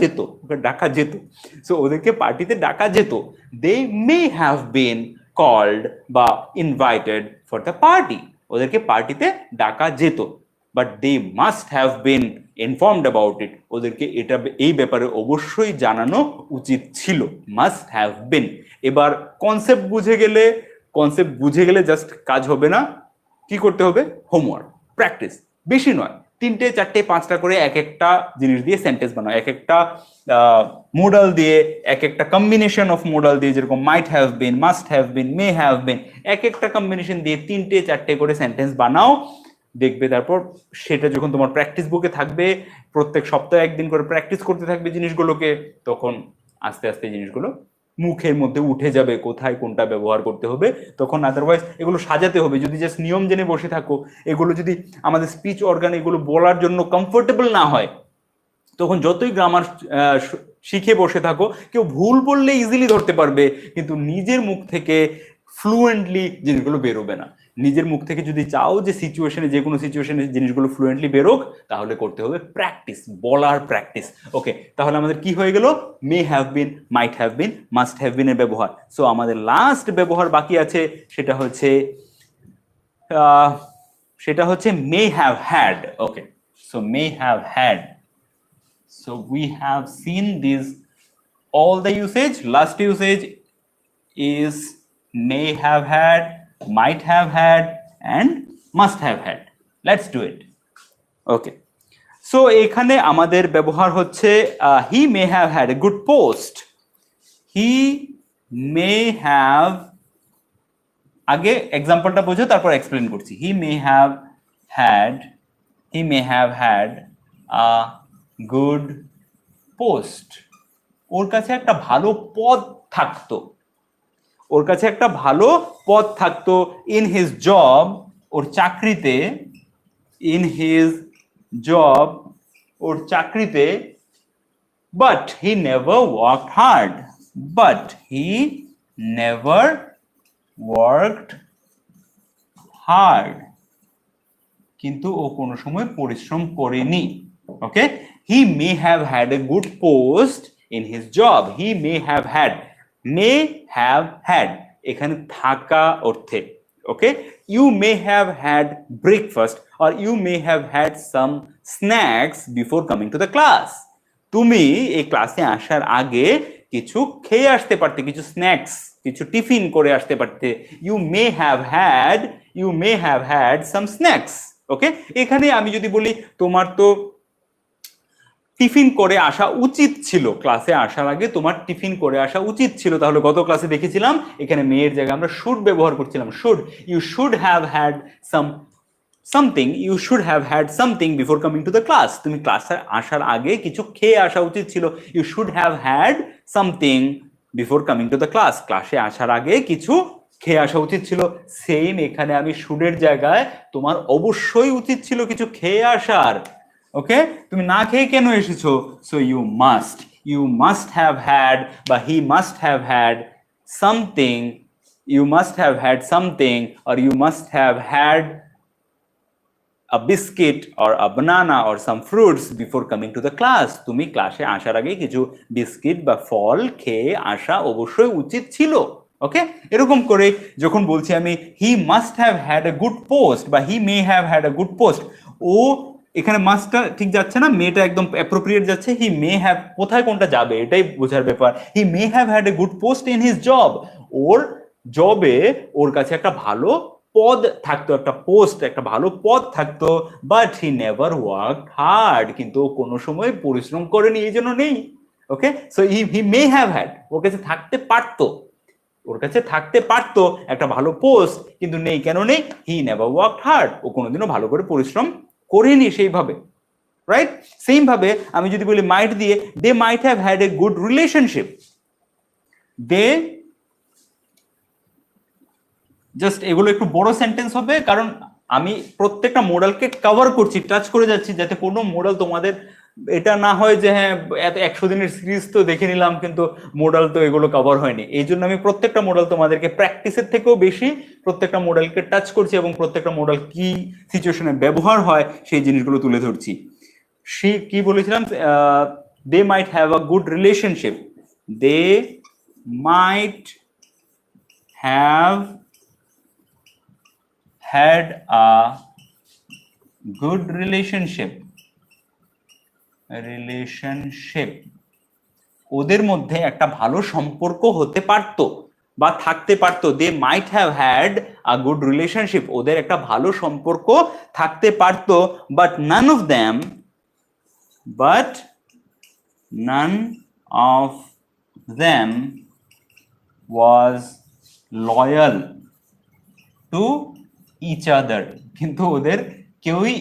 যেত, ওকে, ডাকা যেত, সো ওদেরকে পার্টিতে ডাকা যেত, they may have been called বা ইনভাইটেড ফর দ্য পার্টি, ওদেরকে পার্টিতে ডাকা যেত, but they must have been informed about it, ওদেরকে এটা এই ব্যাপারে অবশ্যই জানানো উচিত ছিল, মাস্ট হ্যাভ বিন। এবার কনসেপ্ট বুঝে গেলে জাস্ট কাজ হবে না, কি করতে হবে? হোমওয়ার্ক, প্র্যাকটিস, বেশি নয়, 3টে 4টে 5টা করে এক একটা জিনিস দিয়ে সেন্টেন্স বানাও, এক একটা মোডাল দিয়ে, এক একটা কম্বিনেশন অফ মোডাল দিয়ে, যেরকম মাইট have been, must have bin, May have বিন, এক একটা কম্বিনেশন দিয়ে 3টে 4টে করে সেন্টেন্স বানাও। দেখবে তারপর সেটা যখন তোমার প্র্যাকটিস বুকে থাকবে, প্রত্যেক সপ্তাহে একদিন করে প্র্যাকটিস করতে থাকবে জিনিসগুলোকে, তখন আস্তে আস্তে জিনিসগুলো মুখের মধ্যে উঠে যাবে, কোথায় কোনটা ব্যবহার করতে হবে। তখন আদারওয়াইজ এগুলো সাজাতে হবে, যদি জাস্ট নিয়ম জেনে বসে থাকো, এগুলো যদি আমাদের স্পিচ অর্গান এগুলো বলার জন্য কমফোর্টেবল না হয়, তখন যতই গ্রামার শিখে বসে থাকো, কেউ ভুল বললে ইজিলি ধরতে পারবে, কিন্তু নিজের মুখ থেকে ফ্লুয়েন্টলি জিনিসগুলো বেরোবে না। নিজের মুখ থেকে যদি চাও যে সিচুয়েশনে, যে কোনো সিচুয়েশনে জিনিসগুলো ফ্লুয়েন্টলি বেরোক, তাহলে করতে হবে প্র্যাকটিস, বলার প্র্যাকটিস। ওকে, তাহলে আমাদের কি হয়ে গেল? মে have been, might have been, must have বিন এর ব্যবহার। সো আমাদের লাস্ট ব্যবহার বাকি আছে, সেটা হচ্ছে may have had. Okay, so May have had. So we have seen this, all the usage. Last usage is may have had, might have had, and must have had. Let's do it. Okay. So এখানে আমাদের ব্যবহার হচ্ছে he may have had a good post. He may have, আগে এক্সাম্পলটা বোঝো তারপর explain করছি। he may have had a good post. ওর কাছে একটা ভালো পদ থাকতো, ওর কাছে একটা ভালো পদ থাকতো ইন হিজ জব, ওর চাকরিতে, ইন হিজ জব, ওর চাকরিতে, but he never worked hard, but he never worked hard, কিন্তু ও কোনো সময় পরিশ্রম করেনি। ওকে, he may have had a good post in his job. He may have had এখানে থাকা অর্থে। ওকে, you may have had breakfast or you may have had some snacks before coming to the class. তুমি এই ক্লাসে আসার আগে কিছু খেয়ে আসতে পারতে, কিছু স্ন্যাক্স, কিছু টিফিন করে আসতে পারতে। you may have had some snacks. ওকে, এখানে আমি যদি বলি তোমার তো টিফিন করে আসা উচিত ছিল, ক্লাসে আসার আগে তোমার টিফিন করে আসা উচিত ছিল, তাহলে গত ক্লাসে দেখেছিলাম এখানে মেয়ের জায়গায় আমরা শুড ব্যবহার করছিলাম। Should, you should have had something, you should have had something before coming to the class. তুমি ক্লাসে আসার আগে কিছু খেয়ে আসা উচিত ছিল। you should have had something before coming to the class. ক্লাসে আসার আগে কিছু খেয়ে আসা উচিত ছিল। সেম এখানে আমি শুডের জায়গায় তোমার অবশ্যই উচিত ছিল কিছু খেয়ে আসার। ওকে, তুমি না খেয়ে কেন এসেছো? So you must have had, বা he must have had something, you must have had something, or you must have had a biscuit or a banana or some fruits before coming to the class. তুমি ক্লাসে আসার আগে কিছু biscuit বা ফল খেয়ে আসা অবশ্যই উচিত ছিল। ওকে, এরকম করে যখন বলছি আমি he must have had a good post বা he may have had a good post, ও এখানে মাস্টটা ঠিক যাচ্ছে না, মেটা একদম অ্যাপ্রোপ্রিয়েট যাচ্ছে। হি মে হ্যাভ, কোথায় কোনটা যাবে এটাই বোঝার ব্যাপার। He may have had a good post in his job, ওর জবে ওর কাছে একটা ভালো পদ থাকতো, একটা পোস্ট, একটা ভালো পদ থাকতো, but he never worked hard, কিন্তু কোনো সময় পরিশ্রম করেনি, এই জন্য নেই। Okay, so he may have had, ওর কাছে থাকতে পারতো, ওর কাছে থাকতে পারতো একটা ভালো পোস্ট, কিন্তু নেই। কেন নেই? হি নেভার ওয়ার্কড হার্ড, ও কোনোদিনও ভালো করে পরিশ্রম করেনি সেইভাবে। রাইট, সেম ভাবে আমি যদি বলি মাইট দিয়ে, they might have had a good relationship. They, just এগুলো একটু বড় সেন্টেন্স হবে, কারণ আমি প্রত্যেকটা মডেলকে কভার করছি, টাচ করে যাচ্ছি, যাতে কোনো মডেল তোমাদের এটা না হয় যে হ্যাঁ এত 100 দিনের সিরিজ তো দেখে নিলাম কিন্তু মডেল তো এগুলো কভার হয়নি। এই জন্য আমি প্রত্যেকটা মডেল তোমাদেরকে প্র্যাকটিসের থেকেও বেশি প্রত্যেকটা মডেলকে টাচ করছি এবং প্রত্যেকটা মডেল কি সিচুয়েশনে ব্যবহার হয় সেই জিনিসগুলো তুলে ধরছি। সে কি বলেছিলাম? They might have a good relationship, they might have had a good relationship, ওদের মধ্যে একটা ভালো সম্পর্ক হতে পারতো। বা থাকতে পারতো, they might have had a good relationship, ওদের একটা ভালো সম্পর্ক থাকতে পারতো, but none of them, but none of them was loyal to each other, কিন্তু ওদের কেউই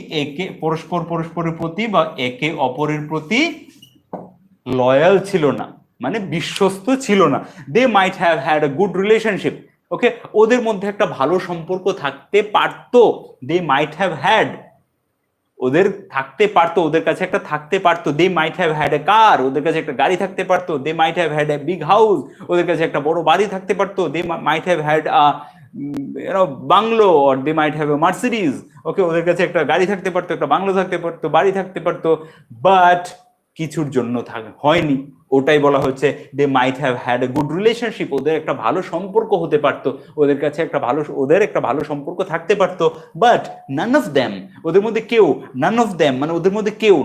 পরস্পরের প্রতি বা একে অপরের প্রতি লয়াল ছিল না, মানে বিশ্বস্ত ছিল না। They might have had a good relationship, okay, ওদের মধ্যে একটা ভালো সম্পর্ক থাকতে পারতো, দে মাইট হ্যাভ হ্যাড, ওদের থাকতে পারতো, ওদের কাছে একটা থাকতে পারতো, দে মাইট হ্যাভ হ্যাড এ কার, ওদের কাছে একটা গাড়ি থাকতে পারতো, they might have had a big house, ওদের কাছে একটা বড় বাড়ি থাকতে পারতো, they might have had a bungalow, or they might have a Mercedes, okay, ওদের কাছে একটা গাড়ি থাকতে পারতো, একটা বাংলো থাকতে পারতো, বাড়ি থাকতে পারতো, বাট কিছুর জন্য হয়নি। ওটাই বলা হচ্ছে they might have had a good relationship, ওদের একটা ভালো সম্পর্ক হতে পারতো, ওদের কাছে ওদের একটা ভালো সম্পর্ক থাকতে পারতো, বাট নান অফ দ্যাম, ওদের মধ্যে কেউ, নান অফ দ্যাম মানে ওদের মধ্যে কেউ,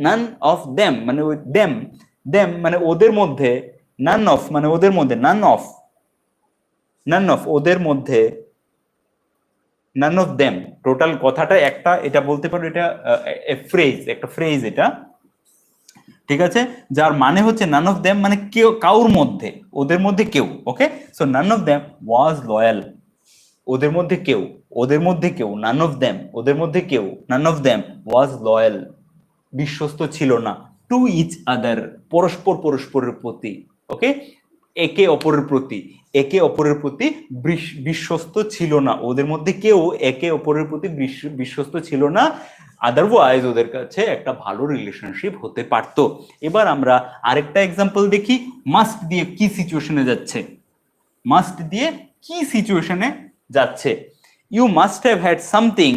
নান অফ দ্যাম মানে ওই দ্যাম মানে ওদের মধ্যে, নান অফ মানে ওদের মধ্যে, নান অফ ওদের মধ্যে, নান অফ দ্যাম, টোটাল কথাটা একটা, এটা বলতে পারো এটা একটা ফ্রেজ এটা, ঠিক আছে, যার মানে হচ্ছে নান অফ দ্যাম মানে কেউ, কাউর মধ্যে, ওদের মধ্যে কেউ, okay, so none of them was loyal, ওদের মধ্যে কেউ, নান অফ দ্যাম, ওদের মধ্যে কেউ, none of them was loyal, বিশ্বস্ত ছিল না, টু ইচ আদার, পরস্পরের প্রতি, ওকে, একে অপরের প্রতি বিশ্বস্ত ছিল না, ওদের মধ্যে কেউ একে অপরের প্রতি বিশ্বস্ত ছিল না, আদারওয়াইজ ওদের কাছে একটা ভালো রিলেশনশিপ হতে পারত। এবার আমরা আরেকটা এক্সাম্পল দেখি, মাস্ট দিয়ে কি সিচুয়েশনে যাচ্ছে, মাস্ট দিয়ে কি সিচুয়েশনে যাচ্ছে, you must have had something,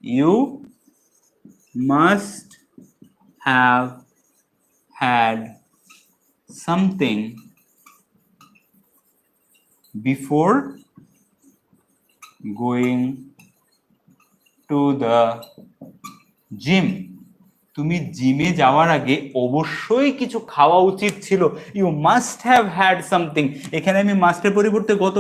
you must have had something before going to the gym, তুমি জিমে যাওয়ার আগে অবশ্যই কিছু খাওয়া উচিত ছিল, you must have had something, এখানে আমি মাস্টের পরিবর্তে গত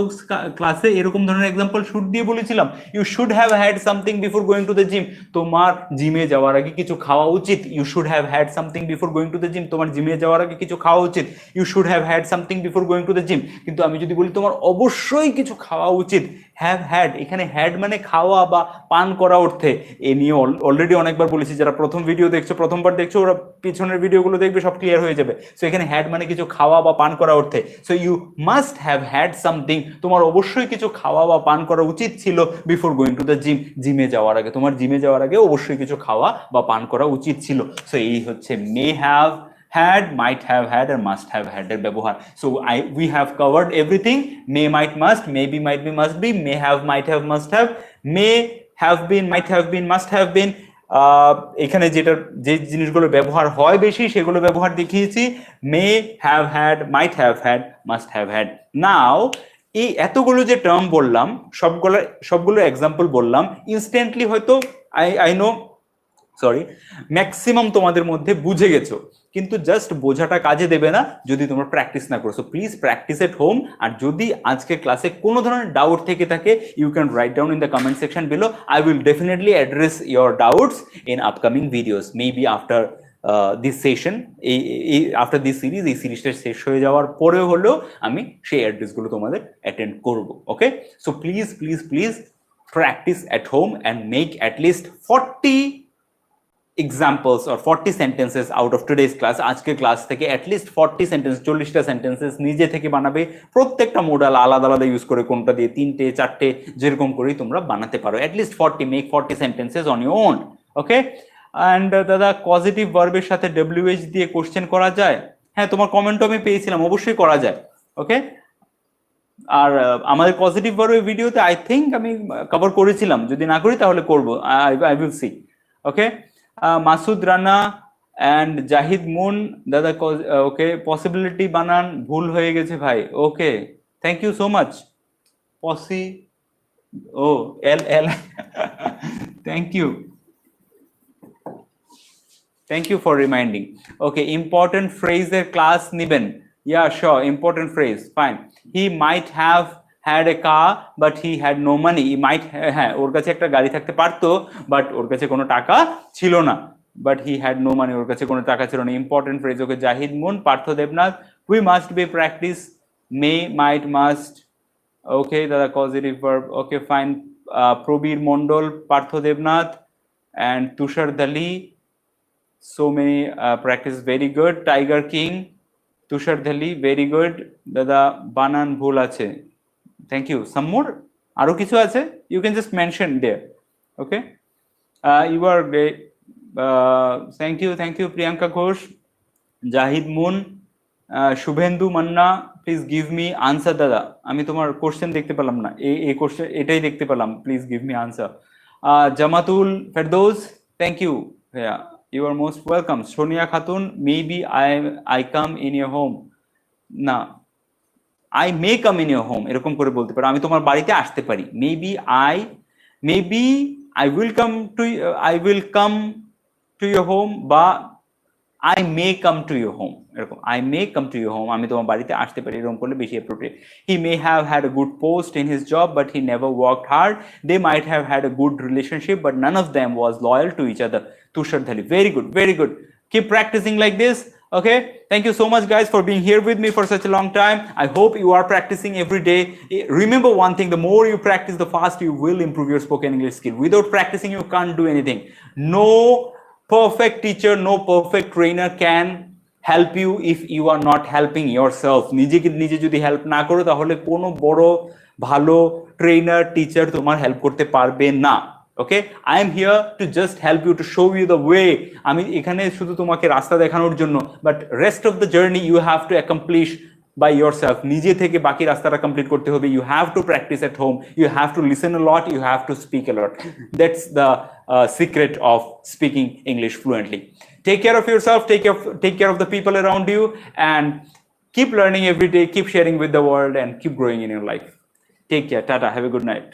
ক্লাসে এরকম ধরনের এক্সাম্পল শুড দিয়ে বলেছিলাম, you should have had something before going to the gym, তোমার জিমে যাওয়ার আগে কিছু খাওয়া উচিত, you should have had something before going to the gym, তোমার জিমে যাওয়ার আগে কিছু খাওয়া উচিত, you should have had something before going to the gym, কিন্তু আমি যদি বলি তোমার অবশ্যই কিছু খাওয়া উচিত, হ্যাভ হ্যাড, এখানে হ্যাড মানে খাওয়া বা পান করা অর্থে, এ নিয়ে অলরেডি অনেকবার বলেছি, যারা প্রথম ভিডিও দেখছো, প্রথমবার দেখছো, ওরা পিছনের ভিডিওগুলো দেখবে, সব ক্লিয়ার হয়ে যাবে। সো এখানে হ্যাড মানে কিছু খাওয়া বা পান করা অর্থে, so you must have had something, তোমার অবশ্যই কিছু খাওয়া বা পান করা উচিত ছিল, before going to the gym, জিমে যাওয়ার আগে, তোমার জিমে যাওয়ার আগে অবশ্যই কিছু খাওয়া বা পান করা উচিত ছিল। সো এই হচ্ছে may have, had, might have had, and must have had এর ব্যবহার। So we have covered everything, may, might, must, maybe, might be, must be, may have, might have, must have, may have been, might have been, must have been, এখানে যে জিনিসগুলো ব্যবহার হয় বেশি সেগুলো ব্যবহার দেখিয়েছি, may have had, might have had, must have had. Now এই এতগুলো যে টার্ম বললাম, সবগুলো এক্সাম্পল বললাম, ইনস্ট্যান্টলি হয়তো আই নো, সরি, ম্যাক্সিমাম তোমাদের মধ্যে বুঝে গেছো, কিন্তু জাস্ট বোঝাটা কাজে দেবে না যদি তোমরা প্র্যাকটিস না করো। So please practice at home, আর যদি আজকে ক্লাসে কোনো ধরনের ডাউট থেকে থাকে, you can write down in the comment section below, I will definitely address your doubts in upcoming videos, maybe after this session, এই আফটার দিস সিরিজ, এই সিরিজটা শেষ হয়ে যাওয়ার পরেও হলেও আমি সেই অ্যাড্রেসগুলো তোমাদের অ্যাটেন্ড করবো। Okay, so please please please practice at home and make at least 40 examples or 40 sentences out of today's class, আজকের ক্লাস থেকে at least 40 সেন্টেন্স, 40টা সেন্টেন্সেস নিজে থেকে বানাবে, প্রত্যেকটা মডেল আলাদা আলাদা ইউজ করে, কোনটা দিয়ে 3টে 4টে যেরকম করেই তোমরা বানাতে পারো, at least 40, make 40 sentences on your own, okay? And দাদা পজিটিভ ভার্বের সাথে WH দিয়ে কোশ্চেন করা যায়? হ্যাঁ, তোমার কমেন্টও আমি পেয়েছিলাম, অবশ্যই করা যায়, ওকে? আর আমাদের পজিটিভ ভার্বের ভিডিওতে আই থিঙ্ক আমি কভার করেছিলাম, যদি না করি তাহলে করবো, I will see, okay? Masud Rana and Zahid Moon, দাদা ওকে, পসিবিলিটি বানান ভুল হয়ে গেছে ভাই, okay, thank you so much, পসি, O L L, thank you for reminding, okay, important ফ্রেজের ক্লাস নিবেন, Yeah, sure. Important phrase. Fine. He might have had a car, but he had no money. He might, হ্যাঁ, ওর কাছে একটা গাড়ি থাকতে পারতো, but ওর কাছে কোনো টাকা ছিল না। But he had no money. ওর কাছে কোনো টাকা ছিল না। Important phrase. Okay, Jahid Moon, Partha Debnath. We must be practice. May, might, must. Okay, the causative verb. Okay, fine. Probir Mondol, Partho Devnath, and Tushar Dali. So many practice. Very good. Tiger King, Tushar Dali. Very good. Dada Banan Bhul ache. Thank you. Some more? Aro kichu ache? You can just mention there. Okay. You are great. Thank you, Priyanka Ghosh, Jahid Moon, Suvendu Manna, please give me answer. দাদা আমি তোমার question দেখতে পেলাম না, এই question এটাই দেখতে পেলাম, please give me answer. Jamatul Ferdous, thank you, you are most welcome. Sonia Khatun, maybe I come in your home, না I may come in your home এরকম করে বলতে পারো, আমি তোমার বাড়িতে আসতে পারি। Maybe I will come to your home, বা I may come to your home. I may come to your home. আমি তোমার বাড়িতে আসতে পারি, এরকম করলে বেশি appropriate. He may have had a good post in his job, but he never worked hard. They might have had a good relationship, but none of them was loyal to each other. Tushar Dhali. Very good, very good. Keep practicing like this. Okay. Thank you so much, guys, for being here with me for such a long time. I hope you are practicing every day. Remember one thing: the more you practice, the faster you will improve your spoken English skill. Without practicing, you can't do anything. No perfect teacher, no perfect trainer can help you if you are not helping yourself. নিজে যদি help না করো তাহলে কোনো বড় ভালো trainer teacher তোমার help করতে পারবে না। Okay, I am here to just help you, to show you the way. আমি এখানে শুধু তোমাকে রাস্তা দেখানোর জন্য, but rest of the journey you have to accomplish by yourself. নিজে থেকে বাকি রাস্তাটা কমপ্লিট করতে হবে। You have to practice at home. You have to listen a lot. You have to speak a lot. That's the secret of speaking English fluently. Take care of yourself. Take care of the people around you, and keep learning every day. Keep sharing with the world, and keep growing in your life. Take care. Tata. Have a good night.